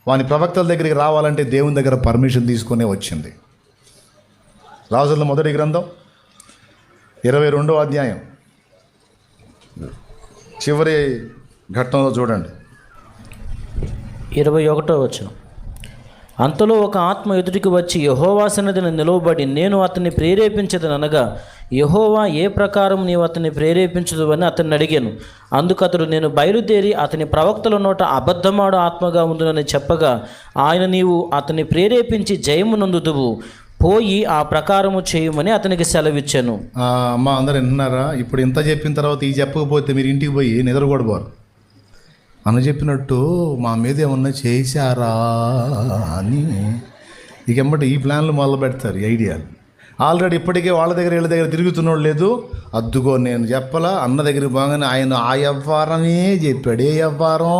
S1: వాని ప్రవక్తల దగ్గరికి రావాలంటే దేవుని దగ్గర పర్మిషన్ తీసుకునే వచ్చింది. రాజుల మొదటి గ్రంథం 22వ అధ్యాయం చివరి ఘట్టంలో చూడండి.
S2: 21వ వచనం. అంతలో ఒక ఆత్మ ఎదుటికి వచ్చి యెహోవా సన్నిధిని నిలవబడి, నేను అతన్ని ప్రేరేపించదనగా, యెహోవా ఏ ప్రకారం నీవు అతన్ని ప్రేరేపించదు అని అతన్ని అడిగాను. అందుకు అతడు, నేను బయలుదేరి అతని ప్రవక్తల నోట అబద్ధమాడు ఆత్మగా ఉండునని చెప్పగా, ఆయన, నీవు అతన్ని ప్రేరేపించి జయము నందుదువు, పోయి ఆ ప్రకారము చేయమని అతనికి సెలవిచ్చాను.
S1: అమ్మ అందరు విన్నారా? ఇప్పుడు ఇంత చెప్పిన తర్వాత ఈ చెప్పకపోతే మీరు ఇంటికి పోయి నిద్రపోడబారు అని చెప్పినట్టు మా మీద ఏమన్నా చేశారా అని ఇకెంబటి ఈ ప్లాన్లు మొదలు పెడతారు, ఈ ఐడియాలు. ఆల్రెడీ ఇప్పటికే వాళ్ళ దగ్గర వీళ్ళ దగ్గర తిరుగుతున్నాడు లేదు. అద్దుకో నేను చెప్పలా అన్న దగ్గరికి బాగానే ఆయన ఆ వ్యవహారమే చెప్పాడు. ఏ వ్యవహారం?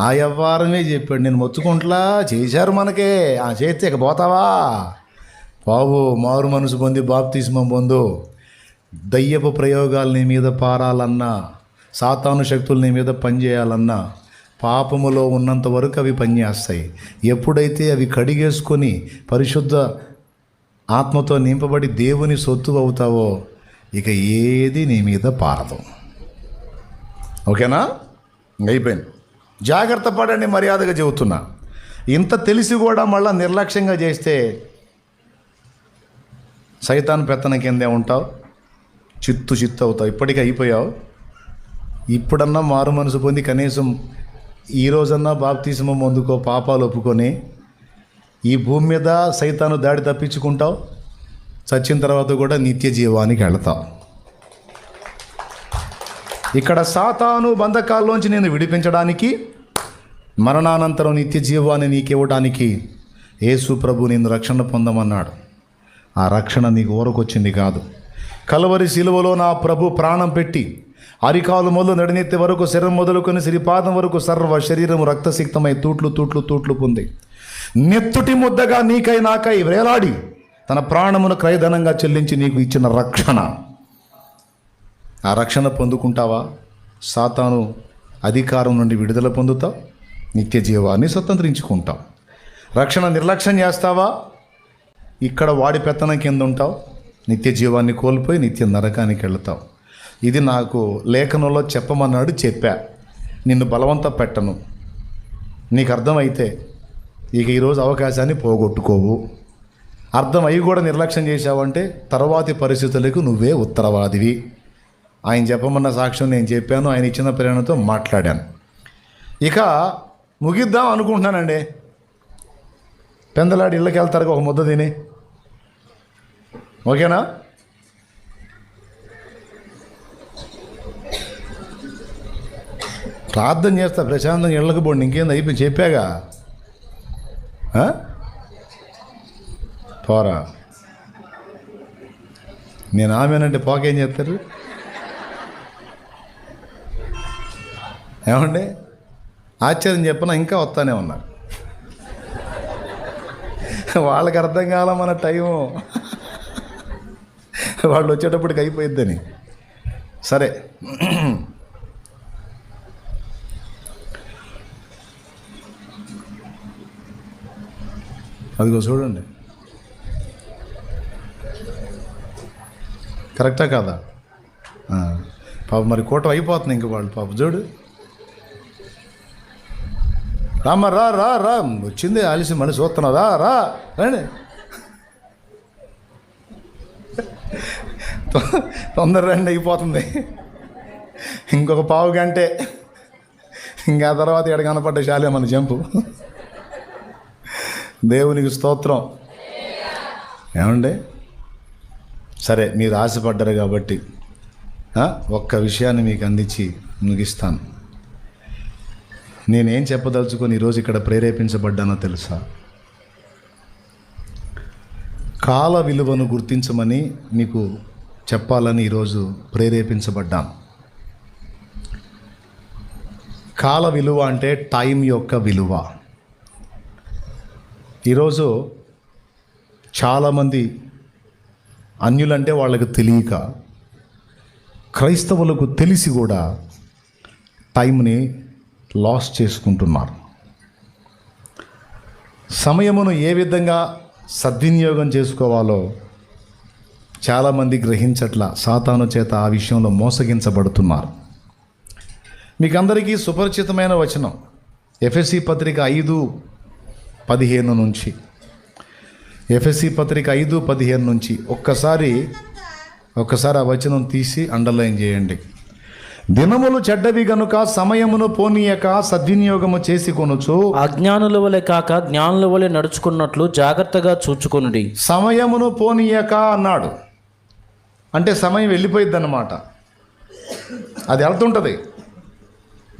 S1: ఆ వ్యవహారమే చెప్పాడు. నేను మొత్తుకుంట్లా చేశారు మనకే, చేస్తే ఇక పోతావా బాబు? మారు మనసు పొంది బాప్తిస్మం పొందు. దయ్యపు ప్రయోగాలు నీ మీద పారాలన్నా, సాతాను శక్తులు నీ మీద పనిచేయాలన్నా పాపములో ఉన్నంత వరకు అవి పనిచేస్తాయి. ఎప్పుడైతే అవి కడిగేసుకొని పరిశుద్ధ ఆత్మతో నింపబడి దేవుని సొత్తు అవుతావో ఇక ఏది నీ మీద పారదు. ఓకేనా? అయిపోయింది. జాగ్రత్త పడండి, మర్యాదగా చెబుతున్నా. ఇంత తెలిసి కూడా మళ్ళీ నిర్లక్ష్యంగా చేస్తే సైతాన్ పెత్తన కిందే ఉంటావు, చిత్తు అవుతావు. ఇప్పటికీ అయిపోయావు. ఇప్పుడన్నా మారు మనసు పొంది కనీసం ఈరోజన్నా బాప్తిస్మం పొందుకో, పాపాలు ఒప్పుకొని ఈ భూమి మీద సైతాను దాడి తప్పించుకుంటావు. చచ్చిన తర్వాత కూడా నిత్య జీవానికి వెళతావు. ఇక్కడ సాతాను బంధకాల్లోంచి నేను విడిపించడానికి, మరణానంతరం నిత్య జీవాన్ని నీకు ఇవ్వడానికి యేసు ప్రభు నిన్ను రక్షణ పొందమన్నాడు. ఆ రక్షణ నీకు ఊరకొచ్చింది కాదు. కలువరి శిలువలో నా ప్రభు ప్రాణం పెట్టి అరికాలు మొదలు నడినెత్తి వరకు, శరీరం మొదలుకొని సిరిపాదం వరకు సర్వ శరీరం రక్తసిక్తమై తూట్లు పొంది నెత్తుటి ముద్దగా నీకై నాకై వేలాడి తన ప్రాణమును క్రయధనంగా చెల్లించి నీకు ఇచ్చిన రక్షణ. ఆ రక్షణ పొందుకుంటావా? సాతాను అధికారం నుండి విడుదల పొందుతావు, నిత్య జీవాన్ని స్వతంత్రించుకుంటావు. రక్షణ నిర్లక్ష్యం చేస్తావా? ఇక్కడ వాడి పెత్తనం కింద ఉంటావు, నిత్య జీవాన్ని కోల్పోయి నిత్య నరకానికి వెళతావు. ఇది నాకు లేఖనంలో చెప్పమన్నాడు, చెప్పా. నిన్ను బలవంతం పెట్టను. నీకు అర్థమైతే ఇక ఈరోజు అవకాశాన్ని పోగొట్టుకోవు. అర్థమయ్యి కూడా నిర్లక్ష్యం చేశావంటే తర్వాతి పరిస్థితులకు నువ్వే ఉత్తరవాదివి. ఆయన చెప్పమన్న సాక్ష్యం నేను చెప్పాను, ఆయన ఇచ్చిన ప్రేరణతో మాట్లాడాను. ఇక ముగిద్దాం అనుకుంటున్నానండి. పెందలాడి ఇళ్ళకి వెళ్తారు ఒక ముద్ద తిని. ఓకేనా? ప్రార్థన చేస్తా, ప్రశాంతంగా ఇళ్ళకి పోండి. ఇంకేంది, అయిపోయి చెప్పాగా. పోరా. నేను ఆమెనంటే పోకేం చేస్తారు? ఏమండి ఆశ్చర్యం చెప్పినా ఇంకా వస్తానే ఉన్నారు. వాళ్ళకి అర్థం కాల మన టైము, వాళ్ళు వచ్చేటప్పటికి అయిపోయిద్దని. సరే, అదిగో చూడండి, కరెక్టా కాదా? పాప మరి కూటం అయిపోతుంది ఇంక. వాళ్ళు పాప చూడు, రామ్మ రా రా రా, వచ్చింది ఆలస్యం, మళ్ళీ చూస్తున్నావు, రా రండి, తొందర రండి, అయిపోతుంది. ఇంకొక పావు గంటే, ఇంకా తర్వాత ఎక్కడ కనపడ్డ శాలే మన జంపు. దేవునికి స్తోత్రం. ఏమండి? సరే, మీరు ఆశపడ్డారు కాబట్టి ఒక్క విషయాన్ని మీకు అందించి ముగిస్తాను. నేనేం చెప్పదలుచుకొని ఈరోజు ఇక్కడ ప్రేరేపించబడ్డానో తెలుసా? కాల విలువను గుర్తించమని మీకు చెప్పాలని ఈరోజు ప్రేరేపించబడ్డాను. కాల విలువ అంటే టైం యొక్క విలువ. ఈరోజు చాలామంది అన్యులంటే వాళ్ళకు తెలియక, క్రైస్తవులకు తెలిసి కూడా టైంని లాస్ చేసుకుంటున్నారు. సమయమును ఏ విధంగా సద్వినియోగం చేసుకోవాలో చాలామంది గ్రహించట్ల. సాతాను చేత ఆ విషయంలో మోసగించబడుతున్నారు. మీకు అందరికీ సుపరిచితమైన వచనం ఎఫెసీ పత్రిక 5:15 నుంచి. ఎఫెసీ పత్రిక 5:15 నుంచి ఒక్కసారి ఆ వచనం తీసి అండర్లైన్ చేయండి. దినములు చెడ్డవి గనుక సమయమును పోనీయక సద్వినియోగము చేసుకొనుచు
S2: అజ్ఞానుల వలె కాక జ్ఞానుల వలె నడుచుకున్నట్లు జాగ్రత్తగా చూచుకొనుడి.
S1: సమయమును పోనీయక అన్నాడు అంటే సమయం వెళ్ళిపోయిద్ది అన్నమాట. అది వెళ్తుంటుంది.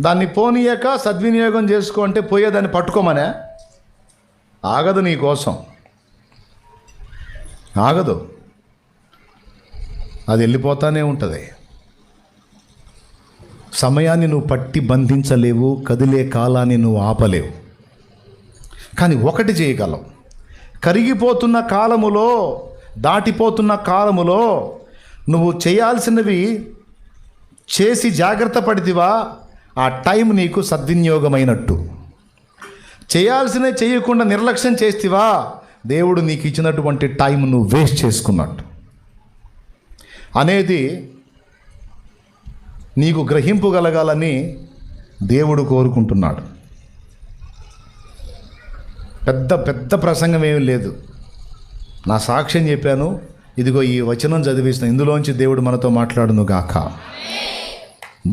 S1: దాన్ని పోనీయక సద్వినియోగం చేసుకో అంటే పోయేదాన్ని పట్టుకోమనే. ఆగదు, నీ కోసం ఆగదు, అది వెళ్ళిపోతానే ఉంటుంది. సమయాన్ని నువ్వు పట్టి బంధించలేవు, కదిలే కాలాన్ని నువ్వు ఆపలేవు. కానీ ఒకటి చేయగలవు. కరిగిపోతున్న కాలములో, దాటిపోతున్న కాలములో నువ్వు చేయాల్సినవి చేసి జాగ్రత్త పడితివా, ఆ టైం నీకు సద్వినియోగమైనట్టు. చేయాల్సినవి చేయకుండా నిర్లక్ష్యం చేస్తేవా, దేవుడు నీకు ఇచ్చినటువంటి టైం నువ్వు వేస్ట్ చేసుకున్నట్టు అనేది నీకు గ్రహింపు కలగాలని దేవుడు కోరుకుంటున్నాడు. పెద్ద ప్రసంగం ఏమీ లేదు. నా సాక్ష్యం చెప్పాను. ఇదిగో ఈ వచనం చదివిస్తున్నా. ఇందులోంచి దేవుడు మనతో మాట్లాడును గాక,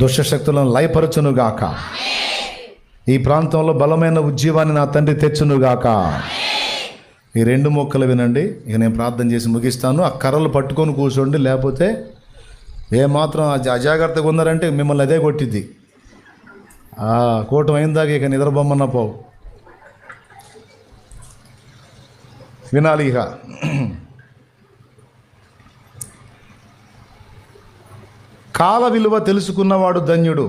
S1: దుష్టశక్తులను లయపరచును గాక, ఈ ప్రాంతంలో బలమైన ఉజ్జీవాన్ని నా తండ్రి తెచ్చును గాక. ఈ 2 మొక్కలు వినండి. ఇక నేను ప్రార్థన చేసి ముగిస్తాను. ఆ కర్రలు పట్టుకొని కూర్చోండి, లేకపోతే ఏమాత్రం అజాగ్రత్తగా ఉన్నారంటే మిమ్మల్ని అదే కొట్టిద్ది. కూటం అయిందాక ఇక నిద్రబొమ్మన్న పోవు. వినాలి ఇక. కాల విలువ తెలుసుకున్నవాడు ధన్యుడు,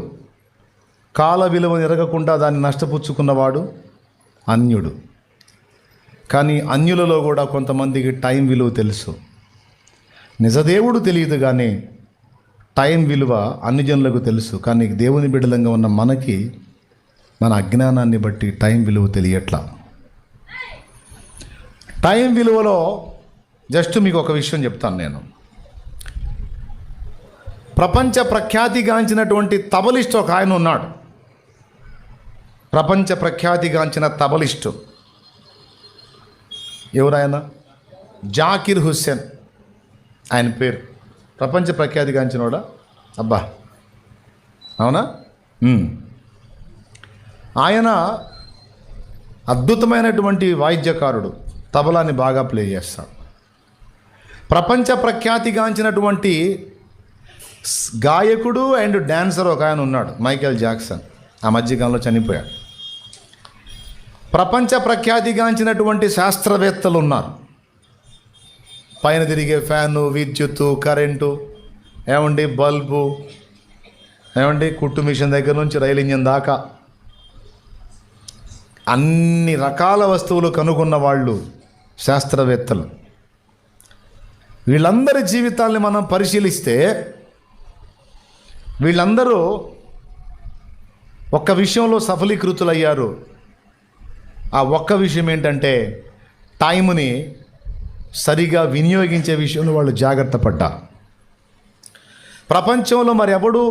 S1: కాల విలువ ఎరగకుండా దాన్ని నష్టపుచ్చుకున్నవాడు అన్యుడు. కానీ అన్యులలో కూడా కొంతమందికి టైం విలువ తెలుసు. నిజదేవుడు తెలియదు, కానీ టైం విలువ అన్ని జనులకు తెలుసు. కానీ దేవుని బిడ్డలంగా ఉన్న మనకి మన అజ్ఞానాన్ని బట్టి టైం విలువ తెలియట్లా. టైం విలువలో జస్ట్ మీకు ఒక విషయం చెప్తాను నేను. ప్రపంచ ప్రఖ్యాతిగాంచినటువంటి తబలిస్ట్ ఒక ఆయన ఉన్నాడు. ప్రపంచ ప్రఖ్యాతిగాంచిన తబలిస్టు ఎవరాయన? జాకిర్ హుస్సేన్ ఆయన పేరు. ప్రపంచ ప్రఖ్యాతిగాంచినోడా? అబ్బా, అవునా? ఆయన అద్భుతమైనటువంటి వాయిద్యకారుడు, తబలాని బాగా ప్లే చేస్తాడు. ప్రపంచ ప్రఖ్యాతిగాంచినటువంటి గాయకుడు అండ్ డాన్సర్ ఒక ఆయన ఉన్నాడు, మైకేల్ జాక్సన్. ఆ మధ్యకాలంలో చనిపోయాడు. ప్రపంచ ప్రఖ్యాతిగాంచినటువంటి శాస్త్రవేత్తలు ఉన్నారు. పైన తిరిగే ఫ్యాను, విద్యుత్తు, కరెంటు, బల్బు, కుట్టు మిషన్ దగ్గర నుంచి రైలు ఇంజన్ దాకా అన్ని రకాల వస్తువులు కనుగొన్న వాళ్ళు శాస్త్రవేత్తలు. వీళ్ళందరి జీవితాల్ని మనం పరిశీలిస్తే వీళ్ళందరూ ఒక్క విషయంలో సఫలీకృతులయ్యారు. ఆ ఒక్క విషయం ఏంటంటే టైంని సరిగా వినియోగించే విషయంలో వాళ్ళు జాగ్రత్త పడ్డారు. ప్రపంచంలో మరి ఎవడు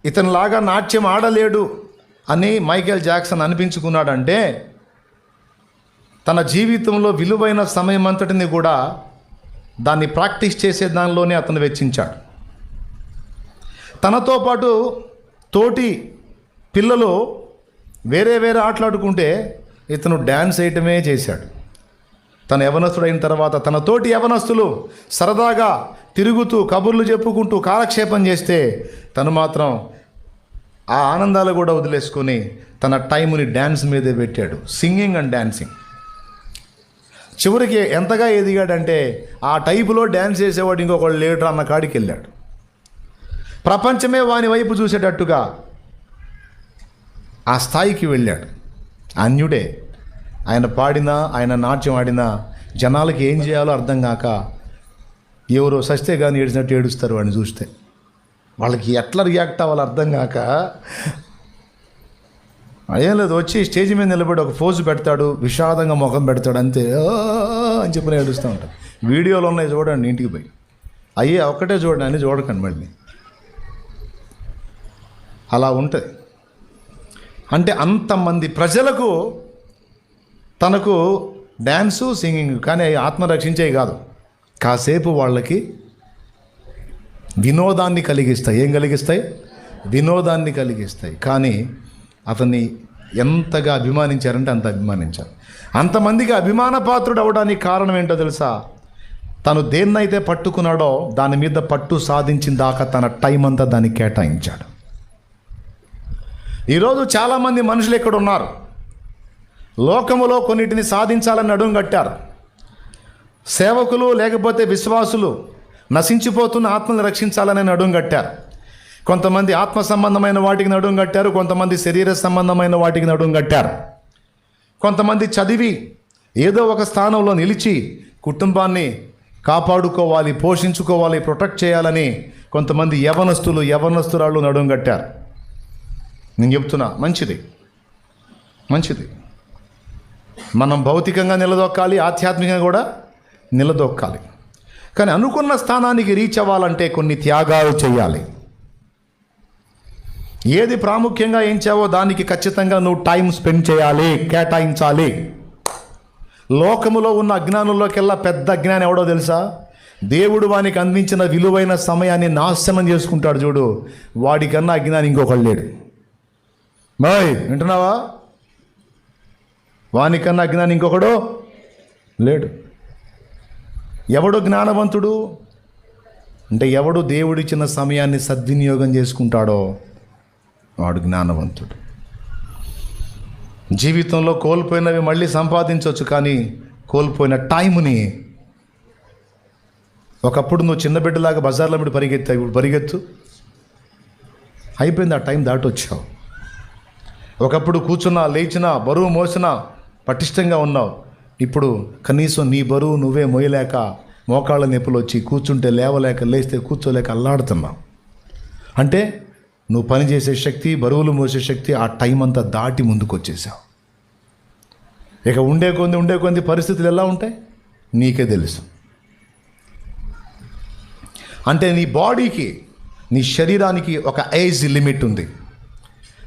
S1: ఇతనిలాగా నాట్యం ఆడలేడు అని మైకేల్ జాక్సన్ అనిపించుకున్నాడంటే తన జీవితంలో విలువైన సమయం అంతటిని కూడా దాన్ని ప్రాక్టీస్ చేసే దానిలోనే అతను వెచ్చించాడు. తనతో పాటు తోటి పిల్లలు వేరే ఆటలాడుకుంటే ఇతను డ్యాన్స్ వేయటమే చేశాడు. తన యవనస్తుడైన తర్వాత తన తోటి యవనస్తులు సరదాగా తిరుగుతూ కబుర్లు చెప్పుకుంటూ కాలక్షేపం చేస్తే తను మాత్రం ఆ ఆనందాలు కూడా వదిలేసుకొని తన టైంని డ్యాన్స్ మీదే పెట్టాడు, సింగింగ్ అండ్ డ్యాన్సింగ్. చివరికి ఎంతగా ఎదిగాడంటే ఆ టైపులో డ్యాన్స్ చేసేవాడు ఇంకొకళ్ళు లేడు అన్న కాడికి వెళ్ళాడు. ప్రపంచమే వాని వైపు చూసేటట్టుగా ఆ స్థాయికి వెళ్ళాడు. అన్యుడే. ఆయన పాడినా, ఆయన నాట్యం ఆడినా జనాలకి ఏం చేయాలో అర్థం కాక ఎవరో సస్తే కానీ ఏడిచినట్టు ఏడుస్తారు వాడిని చూస్తే. వాళ్ళకి ఎట్లా రియాక్ట్ అవ్వాలో అర్థం కాక ఏం లేదు, వచ్చి స్టేజ్ మీద నిలబడి ఒక పోజు పెడతాడు, విషాదంగా ముఖం పెడతాడు, అంతే అని చెప్పి ఏడుస్తూ ఉంటాడు. వీడియోలు ఉన్నాయి చూడండి, ఇంటికి పోయి అయ్యే ఒక్కటే చూడండి, అని చూడకండి మళ్ళీ. అలా ఉంటుంది. అంటే అంతమంది ప్రజలకు తనకు డ్యాన్సు, సింగింగ్, కానీ అవి ఆత్మ రక్షించేవి కాదు, కాసేపు వాళ్ళకి వినోదాన్ని కలిగిస్తాయి. ఏం కలిగిస్తాయి? వినోదాన్ని కలిగిస్తాయి. కానీ అతన్ని ఎంతగా అభిమానించారంటే అంత అభిమానించారు. అంతమందికి అభిమాన పాత్రుడు అవడానికి కారణం ఏంటో తెలుసా? తను దేన్నైతే పట్టుకున్నాడో దాని మీద పట్టు సాధించిన దాకా తన టైం అంతా దానికి కేటాయించాడు. ఈరోజు చాలామంది మనుషులు ఇక్కడ ఉన్నారు, లోకములో కొన్నిటిని సాధించాలని నడుం కట్టారు. సేవకులు లేకపోతే విశ్వాసులు నశించిపోతున్న ఆత్మను రక్షించాలని నడుం కట్టారు. కొంతమంది ఆత్మ సంబంధమైన వాటికి నడుం కట్టారు, కొంతమంది శరీర సంబంధమైన వాటికి నడుం కట్టారు. కొంతమంది చదివి ఏదో ఒక స్థానంలో నిలిచి కుటుంబాన్ని కాపాడుకోవాలి, పోషించుకోవాలి, ప్రొటెక్ట్ చేయాలని కొంతమంది యవనస్తురాళ్ళు నడుం కట్టారు. నేను చెప్తున్నా, మంచిది. మనం భౌతికంగా నిలదొక్కాలి, ఆధ్యాత్మికంగా కూడా నిలదొక్కాలి. కానీ అనుకున్న స్థానానికి రీచ్ అవ్వాలంటే కొన్ని త్యాగాలు చేయాలి. ఏది ప్రాముఖ్యంగా ఎంచావో దానికి ఖచ్చితంగా నువ్వు టైం స్పెండ్ చేయాలి, కేటాయించాలి. లోకములో ఉన్న అజ్ఞానుల్లోకెల్లా పెద్ద అజ్ఞానం ఎవడో తెలుసా? దేవుడు వానికి అందించిన విలువైన సమయాన్ని నాశనం చేసుకుంటాడు చూడు, వాడికన్నా అజ్ఞానం ఇంకొకళ్ళు లేడు. బాయ్ వింటున్నావా? వానికన్నా అజ్ఞానం ఇంకొకడు లేడు. ఎవడు జ్ఞానవంతుడు అంటే ఎవడు దేవుడిచ్చిన సమయాన్ని సద్వినియోగం చేసుకుంటాడో వాడు జ్ఞానవంతుడు. జీవితంలో కోల్పోయినవి మళ్ళీ సంపాదించవచ్చు, కానీ కోల్పోయిన టైంని, ఒకప్పుడు నువ్వు చిన్న బిడ్డలాగా బజార్లో మీద పరిగెత్తావు, ఇప్పుడు పరిగెత్తు, అయిపోయింది, ఆ టైం దాటొచ్చావు. ఒకప్పుడు కూర్చున్నా, లేచినా, బరువు మోసినా పటిష్టంగా ఉన్నావు. ఇప్పుడు కనీసం నీ బరువు నువ్వే మోయలేక మోకాళ్ళ నొప్పులు వచ్చి కూర్చుంటే లేవలేక, లేస్తే కూర్చోలేక అల్లాడుతున్నావు. అంటే నువ్వు పనిచేసే శక్తి, బరువులు మోసే శక్తి ఆ టైం అంతా దాటి ముందుకు వచ్చేసావు. ఇక ఉండే కొంది పరిస్థితులు ఎలా ఉంటాయి నీకే తెలుసు. అంటే నీ బాడీకి, నీ శరీరానికి ఒక ఏజ్ లిమిట్ ఉంది.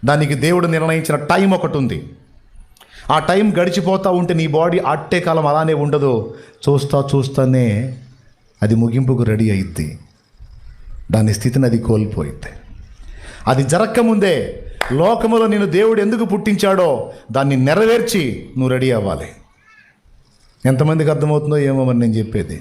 S1: దానికి దేవుడు నిర్ణయించిన టైం ఒకటి ఉంది. ఆ టైం గడిచిపోతూ ఉంటే నీ బాడీ అట్టే కాలం అలానే ఉండదు. చూస్తానే అది ముగింపుకు రెడీ అయింది, దాని స్థితిని అది కోల్పోయింది. అది జరగకముందే లోకములో నిన్ను దేవుడు ఎందుకు పుట్టించాడో దాన్ని నెరవేర్చి నువ్వు రెడీ అవ్వాలి. ఎంతమందికి అర్థమవుతుందో ఏమో మరి నేను చెప్పేది.